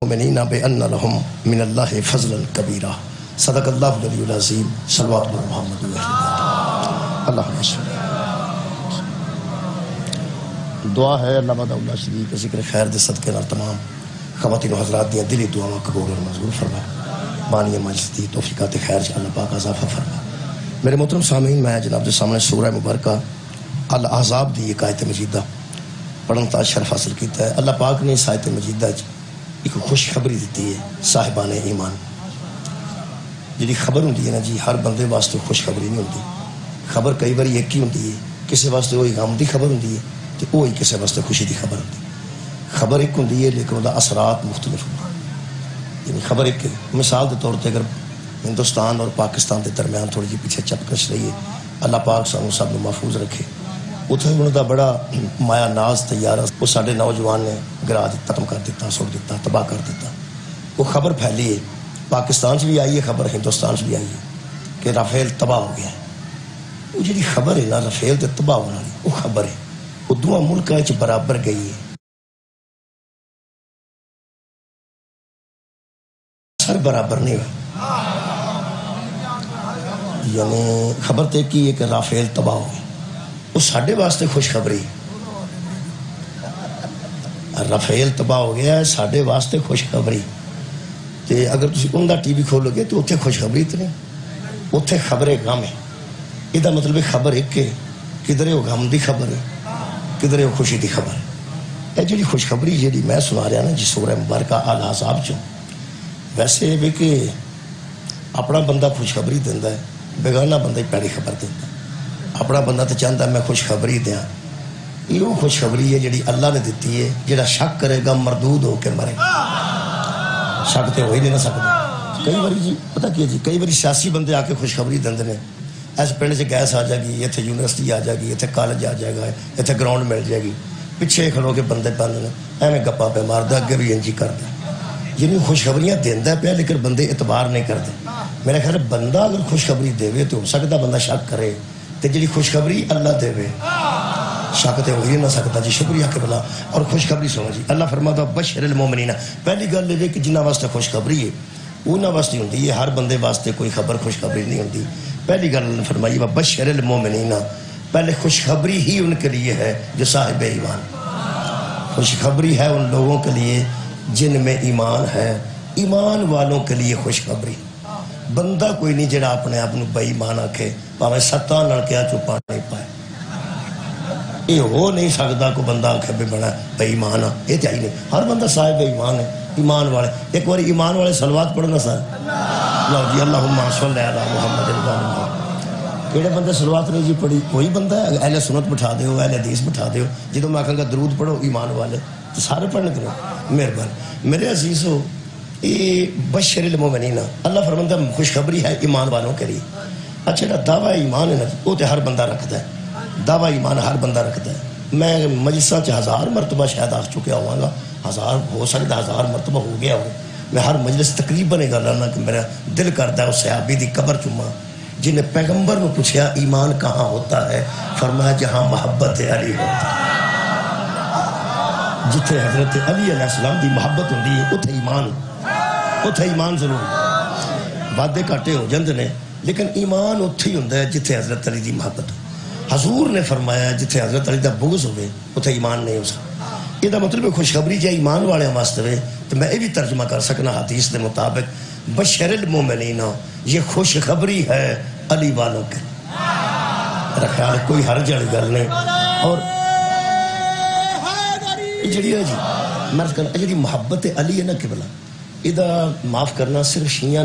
المؤمنین بأن لهم من اللہ فضلا کبیرا صدق اللہ العلی العظیم صلوات محمد اللہم صلی دعا ہے علامہ اللہ شریف کے ذکر خیر دے صدقے نال تمام خواتین و حضرات دیاں دلی دعاواں قبول اور منظور فرمائے بانی مجلس دی توفیقات خیر سے اللہ پاک اضافہ فرمائے۔ میرے محترم سامعین، میں جناب کے سامنے سورہ مبارکہ الاحزاب دی ایک آیت مجیدہ پڑھن تا شرف حاصل کیتا ہے۔ اللہ پاک نے اس آیت مجیدہ ایک خوشخبری دیتی ہے صاحبان ایمان۔ جی خبر ہوندی ہے نا جی، ہر بندے واسطے خوشخبری نہیں ہوندی، خبر کئی بار ایک ہی ہوندی ہے، کسی واسطے وہی غم دی خبر ہوندی ہے تو وہی کسی واسطے خوشی دی خبر ہوندی ہے۔ خبر ایک ہوندی ہے لیکن وہ اثرات مختلف ہوندے ہیں، یعنی خبر ایک مثال کے طور پہ اگر ہندوستان اور پاکستان کے درمیان تھوڑی جی پیچھے چپکش رہی ہے، اللہ پاک سانوں سب کو محفوظ رکھے۔ اتنے انہوں کا بڑا مایا ناز تیار وہ سارے نوجوان نے گرا ختم کر دیتا، سٹ دیتا، تباہ کر دیتا۔ وہ خبر پھیلی ہے، پاکستان سے بھی آئی ہے خبر، ہندوستان سے بھی آئی ہے کہ رافیل تباہ ہو گیا ہے۔ وہ جی خبر ہے نا رافیل تے تباہ ہونے والی، وہ خبر ہے وہ دونوں ملکوں برابر گئی ہے، سر برابر نہیں ہوئی۔ یعنی خبر تے کی ہے کہ رافیل تباہ ہو گیا، وہ ساڈے واسطے خوشخبری، رافیل تباہ ہو گیا ہے ساڈے واسطے خوشخبری۔ تے اگر تسی ان دا ٹی وی کھولو گے تو اتنے خوشخبری تو نہیں، اتنے خبر غم ہے۔ یہ مطلب خبر ایک ہے، کدھر وہ غم دی خبر ہے، کدھر وہ خوشی دی خبر ہے۔ یہ جی خوشخبری جی میں سنا رہا نا جی سورہ مبارکہ الاحزاب چوں، ویسے بھی کہ اپنا بندہ خوشخبری دینا ہے، بیگانہ بندہ ہی پیڑی خبر دینا ہے۔ اپنا بندہ تو چاہتا ہے میں خوشخبری دیا، یہ وہ خوشخبری ہے جڑی اللہ نے دیتی ہے۔ جڑا شک کرے گا مردود ہو کے مرے گا، شک تو ہو ہی نہیں نہ سکتا۔ کئی باری جی پتہ کیا جی، کئی باری سیاسی بندے آ کے خوشخبری دیں نے، اس پنڈ سے گیس آ جائے گی، اتنے یونیورسٹی آ جائے گی، اتنے کالج آ جائے گا، اتنے گراؤنڈ مل جائے گی، پیچھے کھلو کے بندے پانے ایویں گپا پہ ماردا، اگے بھی انجی کرتا۔ یعنی خوشخبریاں دینا پیا لیکن بندے اعتبار نہیں کرتے۔ میرا خیال بندہ اگر خوشخبری دے تو ہو سکتا بندہ شک کرے، تو جی خوشخبری اللہ دے شک تو ہو ہی نہ سکتا جی۔ شکریہ کہ بلا اور خوشخبری سنو جی، اللہ فرماتا بشر المومنین۔ پہلی گل یہ کہ جنہاں واسطے خوشخبری ہے انہاں واسطے ہوندی ہے، ہر بندے واسطے کوئی خبر خوشخبری نہیں ہوندی۔ پہلی گل اللہ نے فرمائی بشر المومنین، پہلے خوشخبری ہی ان کے لیے ہے جو صاحب ایمان، خوشخبری ہے ان لوگوں کے لیے جن میں ایمان ہے، ایمان والوں کے لیے خوشخبری۔ بندہ کوئی نہیں جڑا اپنے آپ بے ایمان آکھے پاوے ستاں نال کیا چھپا نہیں پائے، یہ ہو نہیں سکتا کو بندہ آکھے بھی بنا بے ایمان آ، یہ تو ہی نہیں۔ ہر بندہ صاحب ایمان ہے، ایمان والے۔ ایک بار ایمان والے صلوات پڑھنا سر لو جی، اللہم صلی علی محمد الفاتح۔ کہڑے بندے صلوات نہیں جی پڑھی؟ کوئی بندہ ہے اہل سنت بٹھا دیو، اہل حدیث بٹھا دیو، جدوں میں آکھاں گا درود پڑھو ایمان والے تو سارے پڑھنے کرو۔ مہربانی میرے عزیزو، یہ بشر المومنین اللہ فرماتا ہے خوشخبری ہے ایمان والوں کے لیے۔ اچھا جڑا دعویٰ ایمان ہے نا وہ تو ہر بندہ رکھتا ہے، دعویٰ ایمان ہر بندہ رکھتا ہے۔ میں مجلساں 1000 مرتبہ شاید آ چکیا ہوا گا، 1000 ہو سکتا 1000 مرتبہ ہو گیا ہو۔ میں ہر مجلس تقریباً یہ گل آنا کہ میرا دل کرتا ہے اس صحابی دی قبر چوما جن نے پیغمبر کو پوچھا ایمان کہاں ہوتا ہے، فرمایا جہاں محبت علی ہوتا ہے۔ جتھے حضرت علی علیہ السلام دی محبت ہوندی ہے اتھے ایمان، اتھے ایمان ضرور۔ وعدے گھاٹے ہو جاندے نے لیکن ایمان اتھے ہی ہوندا ہے جتھے حضرت علی دی محبت ہو۔ حضور نے فرمایا جتھے حضرت علی دا بغض ہوئے اتھے ایمان نہیں ہو سکتا۔ یہ مطلب خوشخبری جائے ایمان والے واسطے تو میں یہ بھی ترجمہ کر سکنا حدیث کے مطابق بشر المومنین، یہ خوشخبری ہے علی والوں کے۔ میرا خیال کوئی حرج والی گل نہیں۔ اور جڑی ہے جی میں کہنا جی محبت علی ہے نا قبلہ، یہ معاف کرنا صرف شیعہ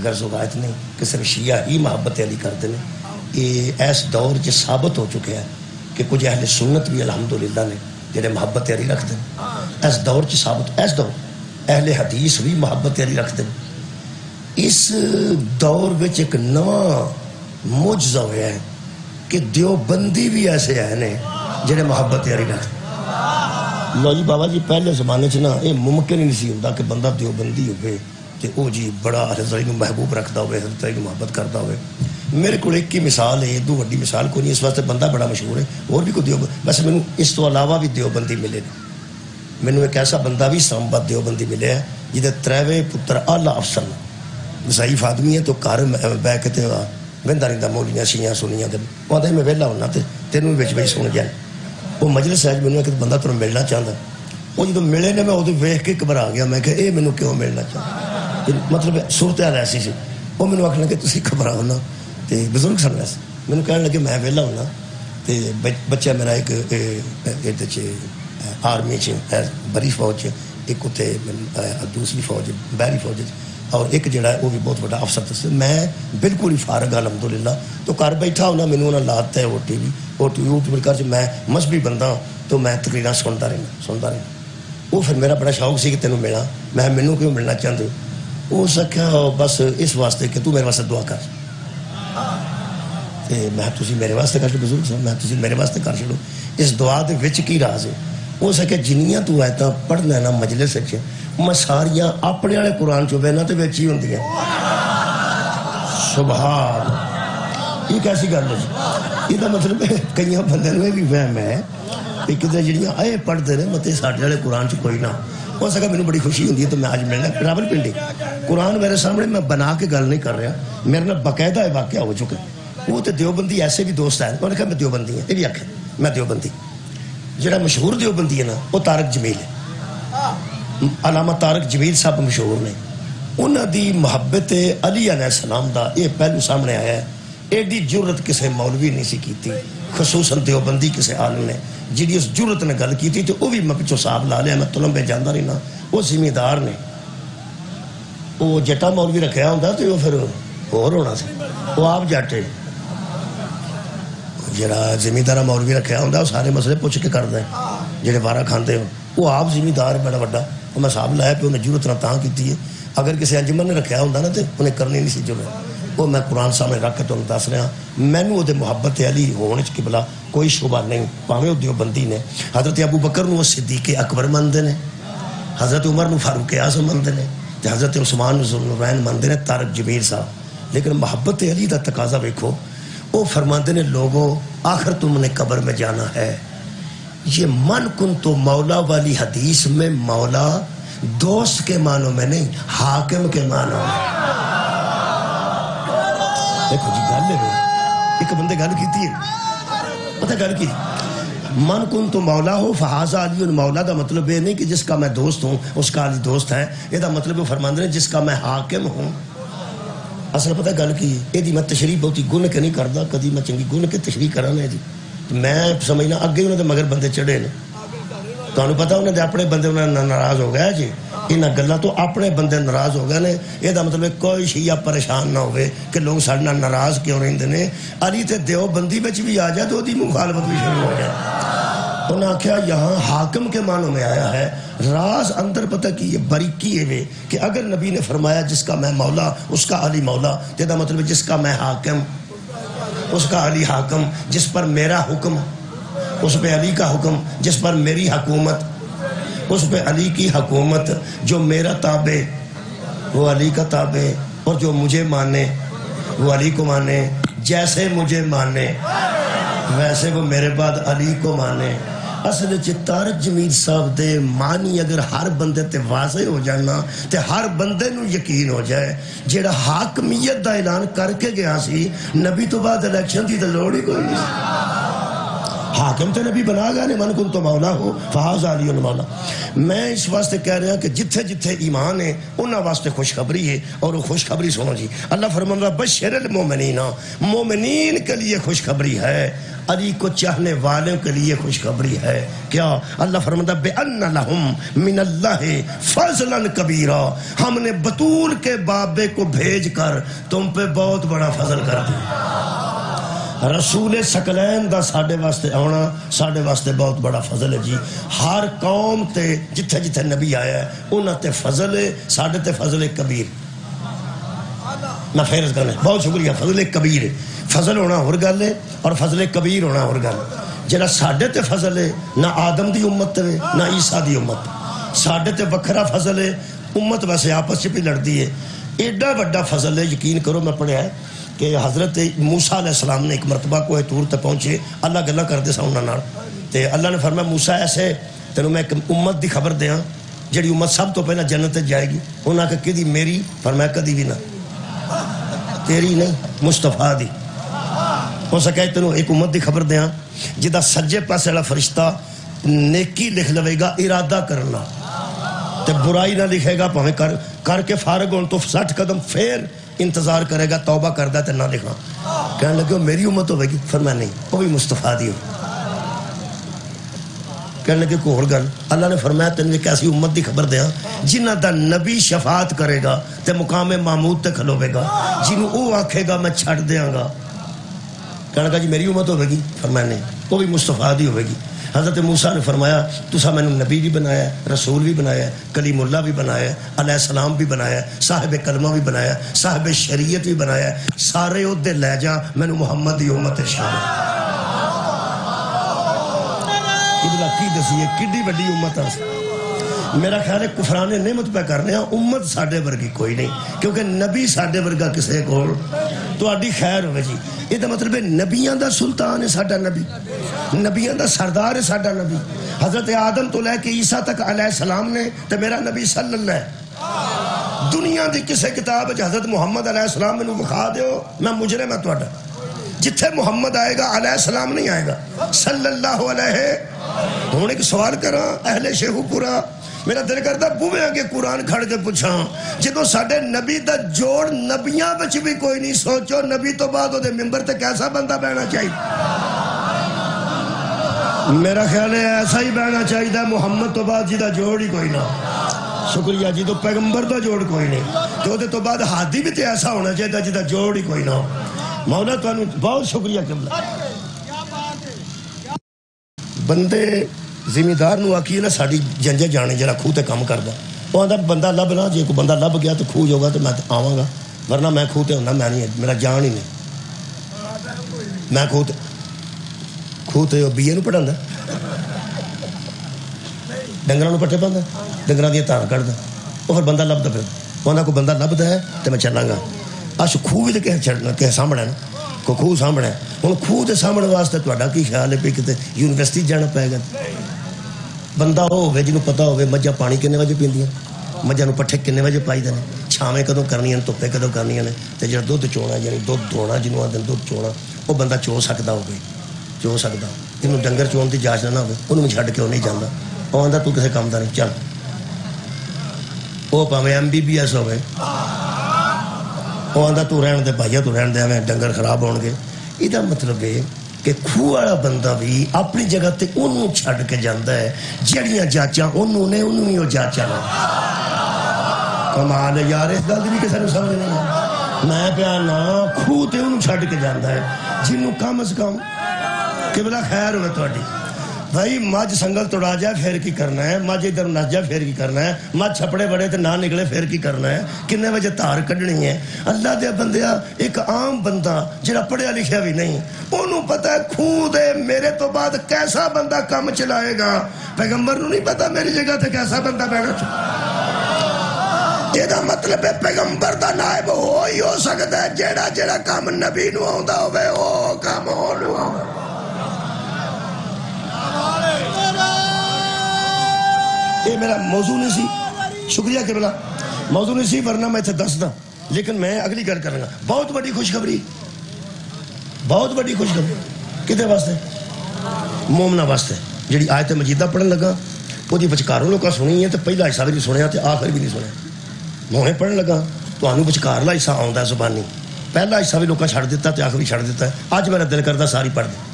غرض وغیرت نہیں کہ صرف شیعہ ہی محبت علی کرتے ہیں۔ یہ ایس دور جو ثابت ہو چکے ہیں کہ کچھ اہل سنت بھی الحمدللہ نے جڑے محبت علی رکھتے ہیں، اس دور چ ثابت، اس دور اہل حدیث بھی محبت علی رکھتے ہیں۔ اس دور وچ ایک نواں معجزہ ہوا ہے کہ دیوبندی بھی ایسے ہیں جڑے محبت علی رکھتے ہیں۔ لو جی بابا جی پہلے زمانے چ نا یہ ممکن ہی نہیں سی ہوندا کہ بندہ دیوبندی ہوئے تے او جی بڑا حضرت علی محبوب رکھتا ہوئے، حضرت علی محبت کرتا ہوئے۔ میرے کو ایک ہی مثال ہے، دو وڈی مثال کوئی نہیں، اس واسطے بندہ بڑا مشہور ہے، اور بھی کوئی دیوبند، بس میں اس تو علاوہ بھی دیوبندی ملے مینوں ایک ایسا بندہ بھی اسلام آباد دیوبندی ملیا ہے جہدے تریوے پتر آلہ افسر ضعیف آدمی ہے تو گھر بہ کے وہدا رہتا مولیاں شیاں سنیاں وہ آتا میں ویلا ہونا تو تینوں بھی بچ سن گیا وہ مجلس ہے مینوں ایک بندہ تمہیں ملنا چاہتا وہ جب ملے نے میں وہ ویخ کے گھبرا گیا میں کہ یہ مینوں کیوں ملنا چاہتا مطلب صورت حال ایسی سی وہ مینوں آخنا کہ تسی گھبراؤ نا تو بزرگ سن ویسے مینوں کہنے لگے میں ویلا ہونا تو بچہ میرا ایک آرمی بری فوج ایک اتنے دوسری فوج بحری فوج اور ایک جڑا ہے وہ بھی بہت بڑا افسر دس میں بالکل ہی فارغ الحمدللہ تو گھر بیٹھا ہونا مینوں انہوں نے لاتا ہے او ٹی وی یوٹیوب کر میں مذہبی بندہ ہوں تو میں تقریراں سنتا رہنا وہ پھر میرا بڑا شوق سی کہ تینوں ملا میں مینوں کیوں ملنا چاہتے وہ سکھا بس اس واسطے کہ تو میرے واسطے دعا کر میں تسی میرے واسطے کر بزرگ صاحب میں تسی میرے واسطے کر چلو اس دعا دے وچ کی راز ہے وہ سکھا جنیاں تو آیتاں پڑھنا ہے نا مجلس وچ میں ساریاں اپنے والے قرآن چ بہنا تو وچ ہی ہوندی ہیں سبحان یہ کیسی گل ہے یہ مطلب کئی بندے نے بھی فہم ہے کہ کتنے جڑیاں آئے پڑھتے ہیں مت ساڈے والے قرآن چ کوئی نہ ہو سکا مینوں بڑی خوشی ہوتی ہے تو میں آج ملنا راول پنڈی قرآن میرے سامنے میں بنا کے گل نہیں کر رہا میرے نال باقاعدہ واقعہ ہو چکا وہ تو دیوبندی ایسے بھی دوست ہیں انہوں نے کہا میں دیوبندی ہوں یہ بھی آخر میں دیوبندی جڑا مشہور دیوبندی ہے نا وہ طارق جمیل ہے علامہ طارق جمیل صاحب مشہور نے انہوں دی محبت علی علیہ السلام دا یہ پہلو سامنے آیا ہے ایڈی جرت کسے مولوی نہیں سی کیتی خصوصاً دیوبندی کسے عالم نے جی اس جرت نے گل کی تھی تو وہ بھی میں پچھو صاحب لا لیا میں تلمبے جانا رہنا وہ زمیندار نے وہ جٹا مولوی رکھیا ہوتا تو وہ پھر اور ہونا سی وہ آپ جاٹے جڑا زمیندارہ مولوی رکھیا ہوتا وہ سارے مسئلے پوچھ کے کرتا ہے جڑے وارہ کھاندے ہو وہ آپ زمیندار بڑا وڈا وہ میں صاحب لایا پہ انہیں جرت نہ تاں کی ہے اگر کسی انجمن نے رکھیا ہوتا نا تو انہیں کرنی نہیں سی جرت وہ میں قرآن سامنے رکھ کے تمہیں دس رہا مینوں وہ محبت علی ہونے کی بلا کوئی شعبہ نہیں پاویں وہ دیوبندی نے حضرت ابو بکر نو صدیق اکبر مندے نے حضرت عمر نو فاروق اعظم مندے نے حضرت عثمان نو ذوالنورین مندے نے طارق جمیل صاحب لیکن محبت علی دا تقاضا ویکھو وہ فرماندے نے لوگوں آخر تم نے قبر میں جانا ہے یہ من کن تو مولا والی حدیث میں مولا دوست کے معنوں میں نہیں حاکم کے معنوں میں دیکھو جی گل ہے ایک بندے گل کیتی ہے پتہ گل کی من کن تو مولا ہو فہذا علی مولا دا مطلب یہ نہیں کہ جس کا میں دوست ہوں اس کا علی دوست ہے یہ دا مطلب فرماندے نے جس کا میں حاکم ہوں اصل پتہ گل کی یہ میں تشریح بہتی گن کے نہیں کرتا کدی میں چنگی گن کے تشریح کرانا ہے جی میں سمجھنا اگے انہوں نے مگر بندے چڑھے نے تمہیں پتا انہوں نے اپنے بندے انہوں نے ناراض ہو گیا جی انہاں گلاں تو اپنے بندے ناراض ہو گئے نے یہ دا مطلب کوئی شیعہ پریشان نہ ہوئے کہ لوگ ساڈے نال ناراض کیوں رہندے نے علی تے دیوبندی وچ بھی آ جائے تو دی مخالفت بھی شروع ہو جائے انہوں نے کہا یہاں حاکم کے معنوں میں آیا ہے راز اندر پتہ کی یہ باریکی ہے کہ اگر نبی نے فرمایا جس کا میں مولا اس کا علی مولا تے دا مطلب جس کا میں حاکم اس کا علی حاکم جس پر میرا حکم اس پہ علی کا حکم جس پر میری حکومت اس پہ علی کی حکومت جو میرا تابع وہ علی کا تابع اور جو مجھے مانے وہ علی کو مانے جیسے مجھے مانے ویسے وہ میرے بعد علی کو مانے اصل طارق جمیل صاحب دے معنی اگر ہر بندے تے واضح ہو جانا تے ہر بندے نو یقین ہو جائے جیڑا حاکمیت دا اعلان کر کے گیا سی نبی تو بعد الیکشن دی تے لوڑ ہی کوئی نہیں حاکم تے نبی بنا گیا نے من کن تو مولا ہو فہذا علی مولا میں اس واسطے کہہ رہا کہ جتھے جتھے ایمان ہے انہاں واسطے خوشخبری ہے اور وہ خوشخبری سنو جی اللہ فرمان رہا بشر المومنین مومنین کے لیے خوشخبری ہے علی کو چاہنے والوں کے لیے خوشخبری ہے کیا اللہ فرماتا بِأَنَّ لَهُمْ مِنَ اللَّهِ فَضْلًا كَبِيرًا ہم نے بطول کے بابے کو بھیج کر تم پہ بہت بڑا فضل کر دیا رسول ثقلین دا ساڑھے واسطے آنا ساڑھے واسطے بہت بڑا فضل ہے جی ہر قوم تے جتھے جتھے نبی آیا ہے انہاں تے فضل ہے ساڑھے تے فضل کبیر میں فیرز کرنے بہت شکریہ فضل کبیر ہے فضل ہونا اور گل ہے اور فضل کبیر ہونا اور گل جڑا ساڈے تے فضل ہے نہ آدم دی امت تے نہ عیسیٰ دی امت ساڈے تے وکھرا فضل ہے امت ویسے آپس میں لڑتی ہے ایڈا بڑا فضل ہے یقین کرو میں پڑھیا ہے کہ حضرت موسیٰ علیہ السلام نے ایک مرتبہ کوہ طور تے پہنچے اللہ گلہ کر دے سا انہاں نال تے اللہ نے فرمایا موسیٰ ایسے تینوں میں ایک امت دی خبر دیاں جڑی امت سب تو پہلے جنت جائے گی. انہاں کہ کدی میری، فرمایا کدی بھی نہ، تیری نہیں مصطفیٰ دی. ہو سکے تینوں ایک امت دی خبر دیاں جدا سجے پاسے والا فرشتہ نیکی لکھ لوے گا ارادہ کرنا تے برائی نہ لکھے گا، پہمیں کر کے فارغ ہون تو 60 قدم پھر انتظار کرے گا، توبہ کردہ تے نہ لکھنا. کہنے لگے میری امت ہوئے گی، فرمایا نہیں وہ بھی مصطفیٰ دی ہو. کہنے لگے کوئی اور گل. اللہ نے فرمایا تینوں ایک ایسی امت دی خبر دیاں جنہ دا نبی شفاعت کرے گا تے مقام محمود تے کھلوے گا، جنہوں او آکھے گا میں چھڑ دیاں گا. کہنے لگا جی میری امت ہوئے گی، فرمایا نہیں وہ بھی مصطفیٰ دی ہوئے گی. حضرت موسیٰ نے فرمایا تسا میں نے نبی بھی بنایا ہے، رسول بھی بنایا ہے، کلیم اللہ بھی بنایا ہے، علیہ السلام بھی بنایا ہے، صاحب کلمہ بھی بنایا ہے، صاحب شریعت بھی بنایا ہے. سارے عہدے لے جا میں نے محمد دی امت شامل. کی دسی ہے کڈی بڑی امت ہے. میرا خیال ہے کفران نعمت پہ کرنے ہیں، امت ساڈے ورگی کوئی نہیں، کیونکہ نبی ساڈے ورگا کسے کول تہاڈی خیر ہوئے جی. یہ دا مطلب ہے نبیاں دا سلطان ہے ساڈا نبی، نبیاں دا سردار ہے ساڈا نبی. حضرت آدم تو لے کے عیسیٰ تک علیہ السلام نے تے میرا نبی صلی اللہ ہے. دنیا دی کسے کتاب حضرت محمد علیہ السلام میں بخا دیو میں مجرم ہے تہاڈا. جتھے محمد آئے گا علیہ السلام نہیں آئے گا صلی اللہ علیہ. ہوں ایک سوال کرا اہل شیخو پورا میرا دل کرتا بوے آگے قرآن کھڑ کے پوچھاں جدو ساڈے نبی دا جوڑ نبیاں بچ بھی کوئی نہیں. سوچو نبی تو بعد وہ ممبر تے کیسا بندہ بہنا چاہیے. میرا خیال ہے ایسا ہی بہنا چاہیے محمد تو بعد جی دا جوڑ ہی کوئی نہ. شکریہ جی. تو پیغمبر دا جوڑ کوئی نہیں تو بعد ہادی بھی تے ایسا ہونا چاہیے جی دا جوڑ ہی کوئی نہ. مولا تو بہت شکریہ قبلہ. بندے زمیندار نو آکیے نا ساڑی جنجے جانے جرا کھو تے کام کردہ وہ آدھا بندہ لب نا جی کوئی بندہ لب گیا تو کھو جوگا تو میں آواں گا ورنہ میں کھو تے ہونا میں نہیں میرا جان ہی نہیں. میں کھو تے بیے نو پڑھاں دا ڈنگراں نو پٹھے پاندہ ڈنگراں دیا تار کردہ وہ پھر بندہ لب دا پھر وہ آدھا کوئی بندہ لب دا ہے تو میں چلاں گا. اچھا کھو بھی تو کہیں سامنے نا کوئی کھو سامنے ہے ہوں کھو دے سامنے واسطے تہاڈا کی خیال ہے پہ کتے یونیورسٹی جانا پائے گا. بندہ وہ ہوئے جنہوں پتہ ہوئے مجھا پانی کنے وجہ پیندیاں مجھا نو پٹھے کنے وجہ پائی دینے چھاویں کدوں کرنی ہیں دھوپے کدوں کرنی ہیں تے جڑا دودھ چونا یعنی دودھ دھونا جنہوں آدھے دودھ چونا وہ بندہ چو سکتا ہو گئی چو سکتا جنہوں ڈنگر چون دی جاچ نہ ہوئے انہوں میں چھڑ کے وہ نہیں جانا. وہ آدھا تو کسے کام دا نہیں چل وہ پاویں MBBS ہوئے وہ آدھا تو رہن دے بھائیا تو رہن دے ہمیں ڈنگر خراب ہون گے. یہ مطلب ہے کہ کھو والا بندہ بھی اپنی جگہ تے انہوں چھڑ کے جاندہ ہے جڑیاں جاچاں انہوں نے انہوں ہی وہ جاچاں کمال ہے یار. اس گل دی بھی کسے نوں سمجھ نہیں ہے. میں پیانا کھو تے انہوں چھڑ کے جاندہ ہے جنہوں کم از کم قبلہ خیر ہوئے تہاڈی. بھائی مجھ سنگل توڑا جائے پھر کی کرنا ہے مجھ ادھر نس جائے پھر کی کرنا ہے مجھ چھپڑے بڑے تے نہ نکلے پھر کی کرنا ہے کنے وجہ تار کڈنی ہے. اللہ دے بندیا ایک عام بندہ جڑا پڑھیا لکھیا بھی نہیں انہوں پتہ ہے کھو دے میرے تو بعد کیسا بندہ کم چلائے گا. پیغمبر نو نہیں پتہ میری جگہ تے کیسا بندہ بیٹھا چاہے. یہ مطلب ہے پیغمبر دا نائب ہو ہی ہو سکتا ہے جڑا کام نبی نو آندا ہوئے او کام ہو نو آندا. یہ میرا موضوع نہیں سی شکریہ قبلہ موضوع نہیں سی ورنہ میں اتنے دس دا لیکن میں اگلی گل کروں گا. بہت بڑی خوشخبری کتے واسطے مومنا واسطے جڑی آیت مجیدہ پڑھن لگا وہ دی بچکاروں لوگوں سنی ہے تو پہلا حصہ بھی نہیں سنیا تو آخر بھی نہیں سنیا. موہیں پڑھن لگا تو آنوں بچکارلا حصہ آندا ہے زبانی پہلا حصہ بھی لوگوں چھڑ دیتا تو آخر بھی چھڑ دیتا ہے. آج میرا دل کرتا ساری پڑھ دیں.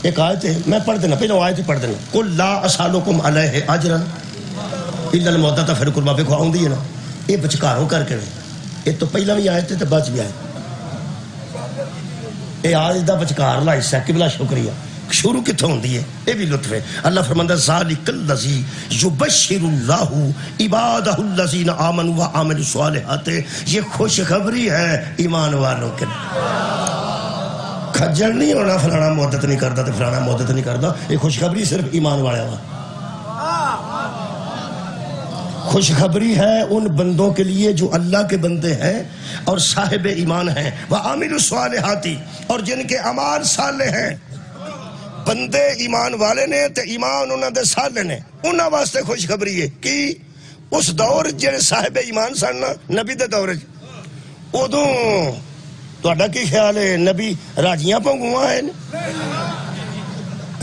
ایک آیت ہے میں پڑھ دینا پہلے آیت ہی پڑھ دینا قل لا اسالکم علیہ اجرا الا المودۃ فی القربى پہ کھواؤں دی ہے نا یہ بچکاروں کر کے یہ تو پہلا بھی آیت ہے تو بعد بھی آیت. یہ آج دا بچکار لا حصہ قبلہ شکریہ شروع کتوں ہوندی ہے یہ بھی لطف ہے. اللہ فرماندا ذالک الذی یبشر اللہ عبادہ الذین آمنوا وعملوا الصالحات. یہ خوشخبری ہے ایمان والوں کے. کھجل نہیں ہونا فلانا مدد نہیں کرتا تو فلانا مدد نہیں کرتا. یہ خوشخبری صرف ایمان والے ہوا. خوشخبری ہے ان بندوں کے لیے جو اللہ کے بندے ہیں اور صاحب ایمان ہیں وعاملوا الصالحات اور جن کے اعمال صالح ہیں. بندے ایمان والے نے تے ایمان انہاں دے سالے نے انہاں واسطے خوشخبری ہے کہ اس دور جڑے صاحب ایمان سن نبی دے دور ادوں تہاڈا کی خیال ہے نبی راجیاں پنگواں ہیں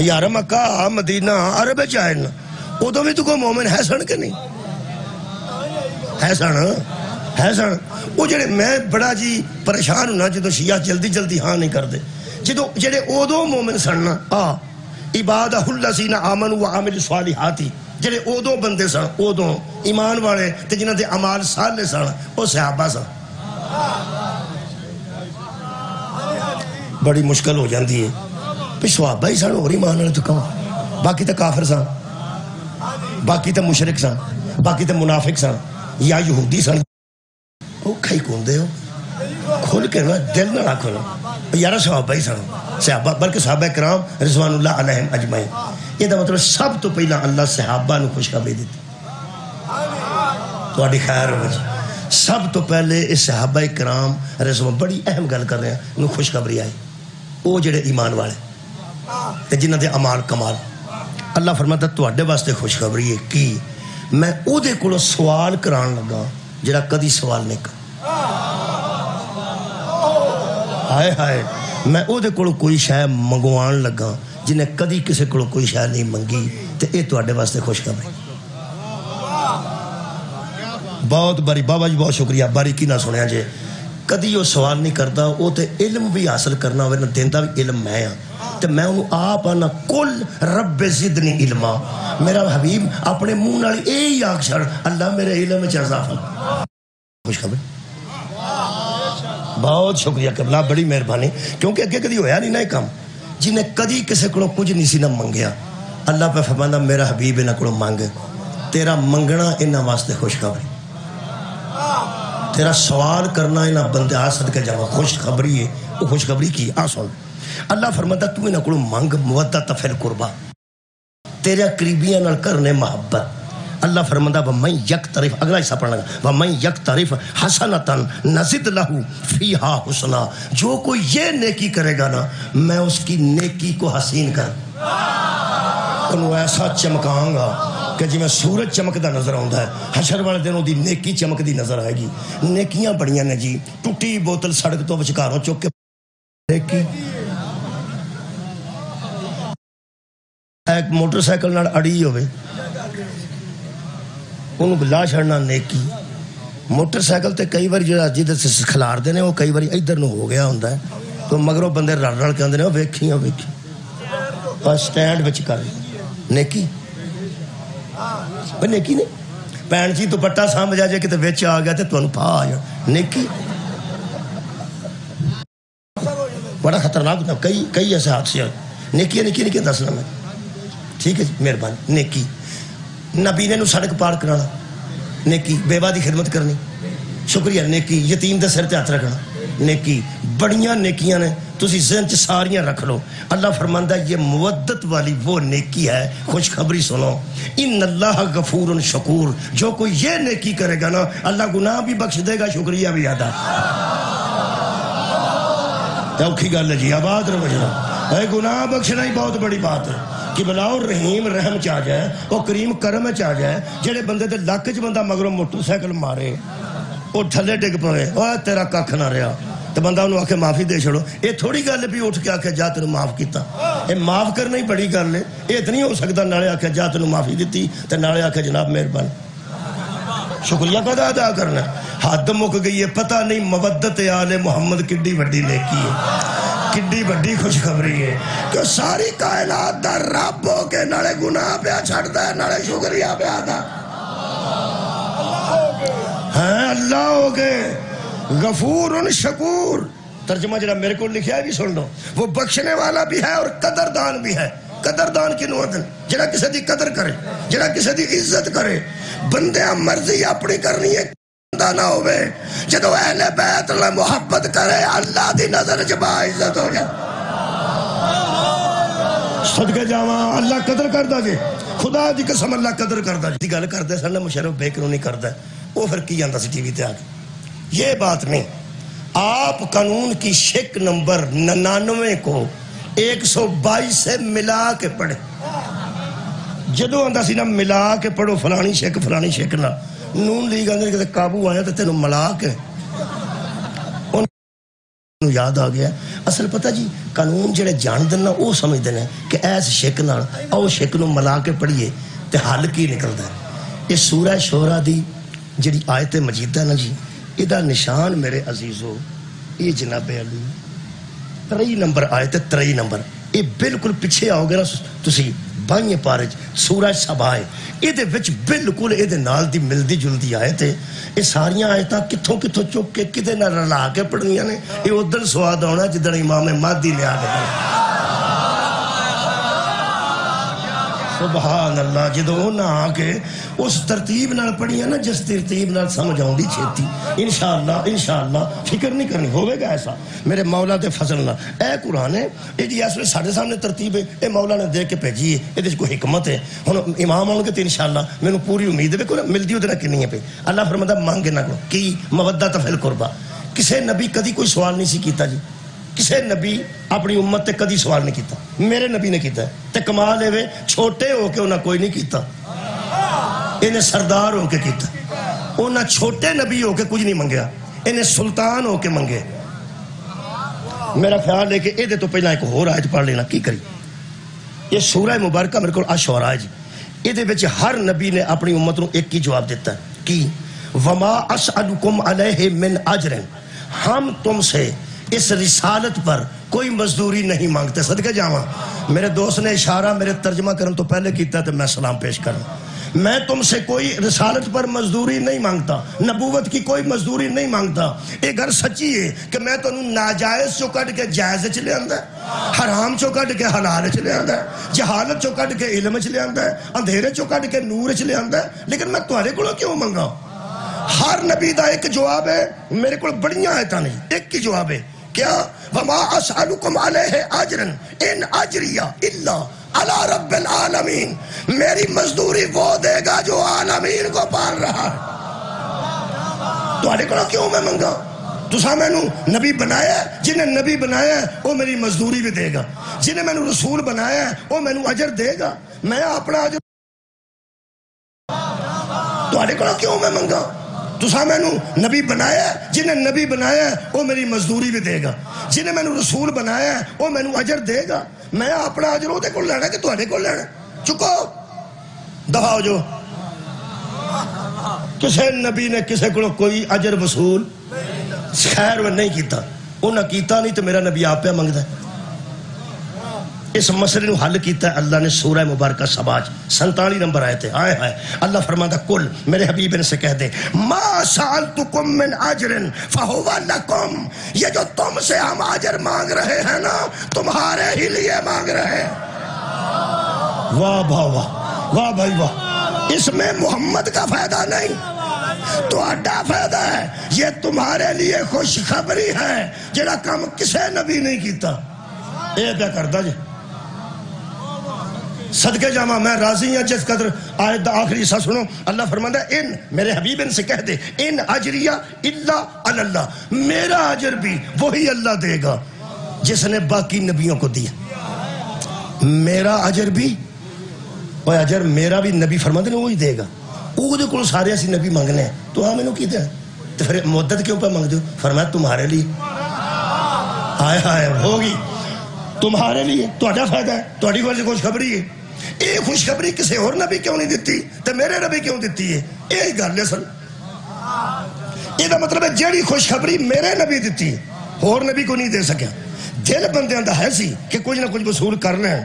یار مکہ مدینہ عرب آئے نا ادوں بھی تو کوئی مومن ہے سن کہ نہیں ہے سن وہ جڑے میں بڑا جی پریشان ہونا جدو شیعہ جلدی ہاں نہیں کرتے جدو جڑے ادو مومن سن عبادہ الذین آمنوا وعملوا الصالحات جڑے ادو بندے سن ادو ایمان والے تے جنہاں دے اعمال صالح سن وہ صحابہ سن بڑی مشکل ہو جاندی ہے بھی صحابہ ہی سن اور ایمان والے تو کہاں باقی تے کافر سن باقی تے مشرک سن باقی تے منافق سن یا یہودی سن وہ کھائی کون دے ہو کھول کے نا دل نہ رکھو نا یارہ صحابہ ہی سن صحابہ بلکہ صحابہ کرام رضوان اللہ علیہم اجمعین یہ دا مطلب سب تو پہلا اللہ صحابہ نو خوشخبری دیتی تو آڈی خیر ہو جی سب تو پہلے اس صحابہ کرام رضوان بڑی اہم گل کر رہے ہیں نو خوشخبری آئی وہ جڑے ایمان والے تے جنہ دے اعمال کمال اللہ فرماتا تو آڈے واسطے خوشخبری ہے کہ میں او دے کولو سوال کران لگا جڑا کدی سوال نہیں کر ہائے میں او دے کولو کوئی شے منگوان لگا جنہیں کدی کسے کولو کوئی شے نہیں منگی تے اے تواڈے واسطے خوشخبری بہت باری بابا جی بہت شکریہ باریکی نہ سنیا جے کدی وہ سوال نہیں کرتا وہ تے علم بھی حاصل کرنا ہوئے نہ دیندا بھی علم میں ہاں تے میں انہوں آپ آنا کل رب زدنی علما میرا حبیب اپنے منہ نال اے ہی آگ چھڑ اللہ میرے علم میں اضافہ خوشخبری بہت شکریہ قبلہ بڑی مہربانی کیونکہ اگے کدی ہویا نہیں نہ کام جنہیں کدی کسے کڑو کچھ نہیں سی نہ منگیا اللہ پہ فرمانا میرا حبیب انہاں کڑو مانگے تیرا منگنا انہاں واسطے خوشخبری تیرا سوال کرنا انہاں بندے آسد کے جاوہ خوشخبری ہے وہ خوشخبری کی آسان اللہ فرماتا تو انہاں کڑو مانگ مودت فی القربہ تیرے قریبیاں نال کرنے محبت اللہ فرماتا وَمَنْ يَقْتَرِفْ اگلا حصہ پڑھنا گا وَمَنْ يَقْتَرِفْ حَسَنَةً نَزِدْ لَهُ فِيهَا حُسْنًا جو کوئی یہ نیکی کرے گا نا میں اس کی نیکی کو حسین کر انہوں ایسا چمکاؤں گا کہ جی میں سورج چمکدا نظر آؤں ہے حشر والے دنوں دی نیکی چمک دی نظر آئے گی نیکیاں بڑیاں نے جی ٹوٹی بوتل سڑک تو بچکاروں چوک کے نیکی ایک موٹر سائیکل نال اڑی ہوئے انہوں بلا چھڑنا نیکی موٹر سائیکل تے کئی بار جدھر سے کھلار دینے وہ کئی بار ادھر نو ہو گیا ہوندہ ہے تو مگروں بندے رڑ کے اندر ویکھی اور سٹینڈ بچ کر نیکی نیکی نہیں پین چی تو پٹا سامنے جا جائے کہ تو ویچ آ گیا تو انہوں پا آیا نیکی بڑا خطرناک تھا کئی ایسے حادثے نیکی دسنا میں ٹھیک ہے جی مہربانی نیکی نبینے نو سڑک پار کرانا نیکی بیوہ دی خدمت کرنی شکریہ نیکی یتیم دے سر تے ہاتھ رکھنا نیکی بڑیاں نیکیاں نے تسی ذہن چ ساریاں رکھ لو اللہ فرماندہ یہ مودت والی وہ نیکی ہے خوشخبری سنو ان اللہ غفور شکور جو کوئی یہ نیکی کرے گا نا اللہ گناہ بھی بخش دے گا شکریہ بھی ادا اوکھی گل ہے جی آباد رہو جناب اے گناہ بخشنا ہی بہت بڑی بات ہے کہ بلاؤ رحیم رحم چاہ جائے وہ کریم کرم چاہ جائے جڑے بندے تے لاکھ چ بندہ مگروں موٹر سائیکل مارے وہ تھلے ڈگ پوے اوہ تیرا ککھ نہ رہا تو بندہ انہوں آکے معافی دے چھڑو یہ تھوڑی گل بھی اٹھ کے آکے جا تینوں معاف کیتا یہ معاف کرنا ہی بڑی گل ہے یہ اتنی ہو سکتا نالے آکے جا تینوں معافی دیتی تو نالے آکے جناب مہربان شکریہ کا ادا کرنا حد مک گئی ہے پتہ نہیں مودت آل محمد کڈی وڈی نیکی ہے کڈی وڈی خوشخبری ہے کہ ساری کائنات دا رب ہو کے نالے گناہ پہ چھڑتا ہے نالے شکریہ پہ آتا ہے اللہ ہو گئے غفور شکور ترجمہ جڑا میرے کو لکھیا ہے بھی سن لو وہ بخشنے والا بھی ہے اور قدردان بھی ہے قدردان کی نوعدن جڑا کسی دی قدر کرے جڑا کسی دی عزت کرے بندے مرضی اپنی کرنی ہے بندہ نہ ہوئے جدو اہل بیت اللہ محبت کرے اللہ دی نظر جبا عزت ہو جائے صدقے جاواں اللہ قدر کردہ جی خدا دی قسم اللہ قدر کردہ جی گل کردے سن مشرف بیکروں نہیں کردہ وہ پھر کی آندہ سی ٹی وی تے آگے یہ بات نہیں آپ قانون کی شک نمبر 99 کو 122 سے ملا کے پڑھے جدو آندا سی نا ملا کے پڑھو فلانی شک نہ نون لیگ آندے کہ قابو آیا تو تینوں ملا کے انہوں یاد آ گیا اصل پتہ جی قانون جڑے جان دینا وہ سمجھ دینا کہ ایس شک نال او شک نو ملا کے پڑھیے تے حل کی نکلدا ہے یہ سورہ شورا دی جڑی آیت مجیدہ نا جی ادھا نشان میرے عزیزو یہ جناب علی 23 نمبر آیت 23 نمبر یہ بالکل پیچھے آؤ گے نا تسی بائیں پارج سورہ سبا ہے یہ دے وچ بالکل یہ دے نال دی ملدی جلدی آیت ہے یہ ساریاں آیتاں کتھوں چک کے کدے نہ رلا کے پڑھنیاں نے یہ ادھر سواد آنا جدھر امام مہدی لیا گیا سبحان اللہ جدو نہ آ کے اس ترتیب نال پڑھیاں نا جس ترتیب نال سمجھ آؤں دی چھتی انشاءاللہ فکر نہیں کرنی ہوئے گا ایسا میرے مولا دے فضل نہ اے قرآن ہے یہ جی ایسے ساڑھے سامنے ترتیب ہے اے مولا نے دے کے بھیجی ہے یہ دیکھ کوئی حکمت ہے امام آؤں گے تو انشاءاللہ میں نے پوری امید ہے کوئی ملدی ہو دینا کنی ہے پہ اللہ فرماتا مانگے نہ کرو کی مودت فی القربہ کسے نبی کدی کوئی سوال نہیں سی کیتا جی کسے نبی اپنی امت تے کدی سوال نہیں کیتا میرے نبی نے کیتا ہے تے کمال ہے چھوٹے ہو کے انہاں کوئی نہیں کیتا انہیں سردار ہو کے کیتا انہاں چھوٹے نبی ہو کے کچھ نہیں منگیا انہیں سلطان ہو کے منگے میرا خیال ہے کہ یہ تو پہلا ایک اور آیت پڑھ لینا کی کری یہ سورہ مبارکہ میرے کو اشعراء جی یہ وچ ہر نبی نے اپنی امت نو ایک ہی جواب دیتا ہے کہ وما اسألکم علیہ من اجر ہم تم سے اس رسالت پر کوئی مزدوری نہیں مانگتے صدقے جاواں میرے دوست نے اشارہ میرے ترجمہ کرن تو پہلے کیتا تو میں سلام پیش کروں میں تم سے کوئی رسالت پر مزدوری نہیں مانگتا نبوت کی کوئی مزدوری نہیں مانگتا یہ گھر سچی ہے کہ میں تو ناجائز چو کٹ کے جائز چلے آندا ہے حرام چو کٹ کے حلال چلے آندا ہے جہالت چو کٹ کے علم چلے آندا ہے اندھیرے چو کٹ کے نور چلے آندا ہے لیکن میں تمہارے کو کیوں منگا ہر نبی دا ایک جواب ہے میرے کو بڑیاں آیتاں نہیں ایک ہی جواب ہے کیا وما اسألکم علیہ اجرن ان اجریہ الا علی رب العالمین میری مزدوری وہ دے گا جو عالمین کو پال رہا ہے تو آڑے کو کیوں میں منگا تو سا میں نو نبی بنایا ہے جنہیں نبی بنایا ہے وہ میری مزدوری بھی دے گا جنہیں میں نو رسول بنایا ہے وہ میں نو اجر دے گا میں اپنا اجر تو آڑے کو کیوں میں منگا تو سا میں نو نبی بنایا ہے جنہیں نبی بنایا ہے وہ میری مزدوری بھی دے گا جنہیں میں نو رسول بنایا ہے وہ میں نو اجر دے گا میں اپنا اجر ہوتے کو لینا کہ تو آنے کو لینا چکو دفاع ہو جو کسے نبی نے کسے کو کوئی اجر وصول خیر وہ نہیں کیتا انہاں کیتا نہیں تو میرا نبی آپ پہ منگتا ہے اس مسئلے نو حل کیتا ہے اللہ نے سورہ مبارکہ سباج 47 نمبر آئے تھے آئے اللہ فرماتا کل میرے حبیب نے سے کہہ دے ما سألتکم من اجر فہو لکم یہ جو تم سے ہم اجر مانگ رہے ہیں نا تمہارے ہی لیے مانگ رہے ہیں واہ واہ بھائی واہ اس میں محمد کا فائدہ نہیں تو اڈا فائدہ ہے یہ تمہارے لیے خوشخبری ہے جڑا کام کسے نبی نہیں کیتا اے کیا کرتا جی صدقے جامع میں راضی ہوں جس قدر آیت دا آخری حصہ سنو اللہ فرماتا ہے ان میرے حبیب ان سے کہہ دے ان اجریہ الا اللہ میرا اجر بھی وہی اللہ دے گا جس نے باقی نبیوں کو دیا میرا اجر بھی وہ اجر میرا بھی نبی فرماتے ہیں وہی دے گا وہ دے کل سارے ایسی نبی مانگنے ہیں تو ہاں میں نے کی دیا تو پھر مدت کیوں پہ مانگ دو فرمایا تمہارے لیے آئے ہوگی تمہارے لیے تو اڈا فائدہ ہے تو اڈی وجہ خوشخبری ہے یہ خوشخبری کسی اور نبی کیوں نہیں دیتی تو میرے نبی کیوں دیتی ہے یہی گل ہے اصل یہ مطلب ہے جیڑی خوشخبری میرے نبی دیتی ہے اور نبی کو نہیں دے سکیا دل بندے اندر ہے سی کہ کچھ نہ کچھ وصول کرنا ہے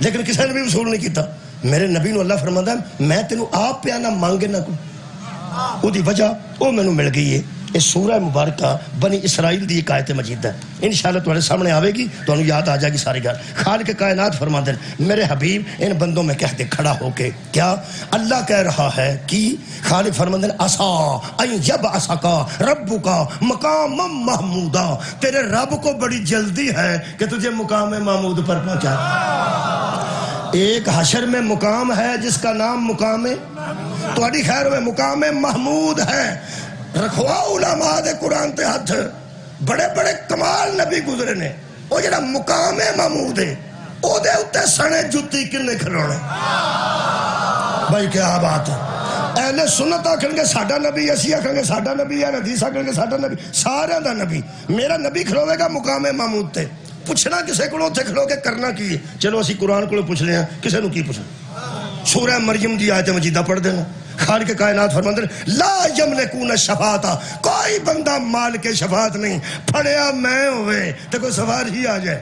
لیکن کسی نے بھی وصول نہیں کیتا میرے نبی نو اللہ فرماتا ہے میں تینوں آپ پہ نہ مانگے نہ کو وہ دی وجہ وہ میں نو مل گئی ہے اس سورہ مبارکہ بنی اسرائیل دی ایک آیت مجید ہے انشاءاللہ تمہارے سامنے آوے گی تو انہوں یاد آ جائے گی ساری گھر خالق کائنات فرماتے ہیں میرے حبیب ان بندوں میں کہتے کھڑا ہو کے کیا اللہ کہہ رہا ہے کہ خالق فرماتے ہیں عسا ان یبعثکا ربکا مقام محمودا تیرے رب کو بڑی جلدی ہے کہ تجھے مقام محمود پر پہنچا ایک حشر میں مقام ہے جس کا نام مقام تو اڈی خیر میں مقام محمود ہے رکھوا علماء دے قرآن تے ہاتھ بڑے بڑے کمال نبی گزرے نے وہ جڑا مقام ہے محمود ہے او دے اتے سنے جتی کنے کھلونے بھائی کیا بات ہے اہل سنت آکھن گے ساڈا نبی اسی آکھن گے ساڈا نبی ہے حدیث آکھن گے ساڈا نبی سارے دا نبی میرا نبی کھلوے گا مقام محمود تے پوچھنا کسے کو اتنے کھلو کے کرنا کی چلو اسی قرآن کو پوچھ لیں کسے نو کی پوچھنا سورہ مریم دی آیت مجیدہ پڑھ دینا خالق کائنات فرماتے ہیں لا یملکون شفاعتا کوئی بندہ مال کے شفاعت نہیں پھڑیا میں ہوئے تو کوئی سوار ہی آ جائے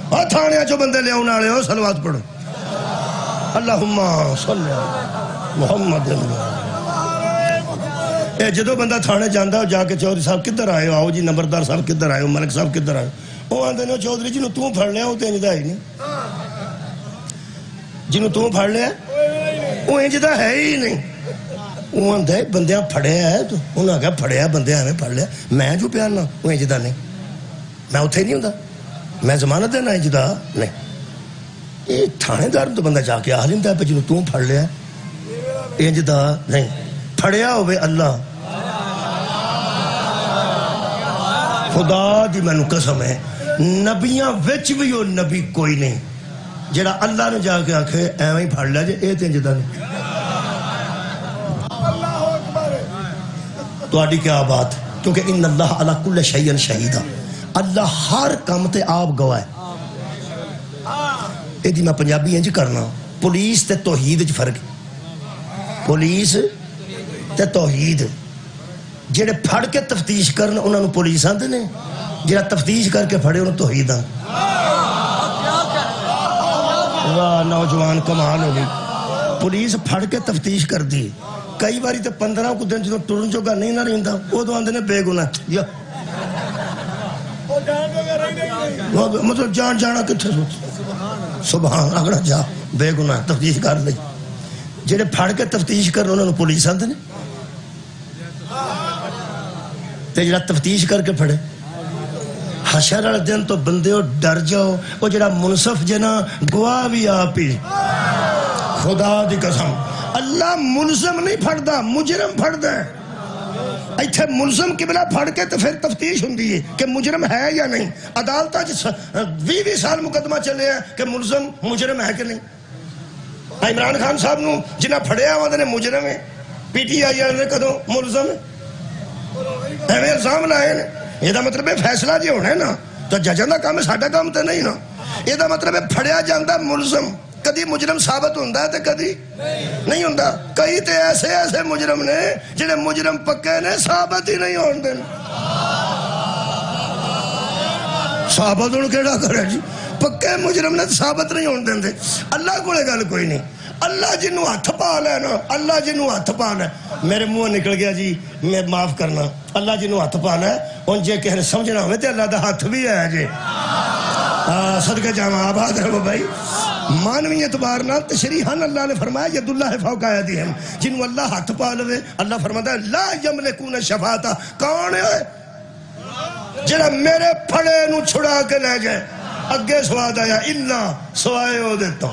اور تھانے جو بندے لے آنے والے ہو صلوات پڑھو اللہم صلی محمد اے جدو بندہ تھانے جاندہ ہو جا کے چودھری صاحب کدھر آئے ہو آؤ جی نمبردار صاحب کدھر آئے ہو ملک صاحب کدھر آئے ہو وہ آندے نے چودھری جنہوں توں پھڑ لیا وہ تینجدہ ہی نہیں جنہوں توں پھڑ لیا وہ انجدہ ہے ہی نہیں وہ آندے بندیاں پھڑے ہیں تو انہوں نے کہا پھڑے ہیں بندیاں ہمیں پھڑ لیا میں جو پیارنا وہ انجدہ نہیں میں اتھے نہیں ہوتا میں ضمانت دینا انجدہ نہیں یہ تھانے دار تو بندہ جا کے عالم دا پہ جنہوں توں پھڑ لیا انجدہ نہیں پھڑیا ہوئے اللہ خدا دی میں نو قسم ہے نبیاں وچ بھی ہو نبی کوئی نہیں جڑا اللہ نے جا کے آکھے ایویں پھڑ لیا جے اے تے جدا نہیں تو آڈی کیا بات کیونکہ ان اللہ علی کل شیء شہیدہ اللہ ہر کام تے آپ گواہ ہے اے دی میں پنجابی انج کرنا پولیس تے توحید چ فرق پولیس تے توحید جڑے پھڑ کے تفتیش کرن انہاں نو پولیس آندے نے جڑا تفتیش کر کے پھڑے انہوں توحید آن واہ نوجوان کمال ہو گئی پولیس پھڑ کے تفتیش کر دی کئی باری تے 15 کو دن جدو ٹرن چوکا نہیں نہ رہندا وہ تو آندے نے بے گناہ یا مطلب جان جانا کتھے سبحان اگڑا جا بے گناہ تفتیش کر لئی جڑے پھڑ کے تفتیش کرن انہوں نے پولیس آندے نے تے جڑا تفتیش کر کے پھڑے حشر والے دن تو بندے ہو ڈر جاؤ وہ جڑا منصف جنا گواہ بھی آپ ہی خدا دی قسم اللہ ملزم نہیں پھڑدا مجرم پھڑدا ہے ایتھے ملزم قبلہ پھڑ کے تو پھر تفتیش ہوندی ہے کہ مجرم ہے یا نہیں عدالتہ 20 سال مقدمہ چلے ہیں کہ ملزم مجرم ہے کہ نہیں عمران خان صاحب نو جنہ پھڑیا ہوا نے مجرم ہے پی ٹی آئی نے کدوں ملزم ہے ایویں الزام لائے نے یہ دا مطلب ہے فیصلہ جی ہونا ہے نا تو ججاں دا کام ہے ساڈا کام تے نہیں نا یہ دا مطلب ہے پھڑیا جاندا ملزم کدی مجرم ثابت ہوندا ہے تے کدی نہیں ہوندا کئی تے ایسے مجرم نے جڑے مجرم پکے نے ثابت ہی نہیں ہون دین ثابت ہن کیڑا کرے جی پکے مجرم نے ثابت نہیں ہون دیندے اللہ کولے گل کوئی نہیں اللہ جنوں ہاتھ پا لے نا اللہ جنوں ہاتھ پا لے میرے منہ نکل گیا جی میں معاف کرنا اللہ جنوں ہاتھ پا لے ان جے کہنے سمجھنا ہوئے تے اللہ دا ہاتھ بھی ہے جی صدقہ جامعہ آباد رہو بھائی مانوی اعتبار نہ تشریحاً اللہ نے فرمایا ید اللہ فوق ایدیہم جنوں اللہ ہاتھ پا لے اللہ فرماتا ہے لا یملکون شفاعتا کون ہے جڑا میرے پھڑے نو چھڑا کے لے جائے اگے سواد آیا اللہ سوائے ہو دیتا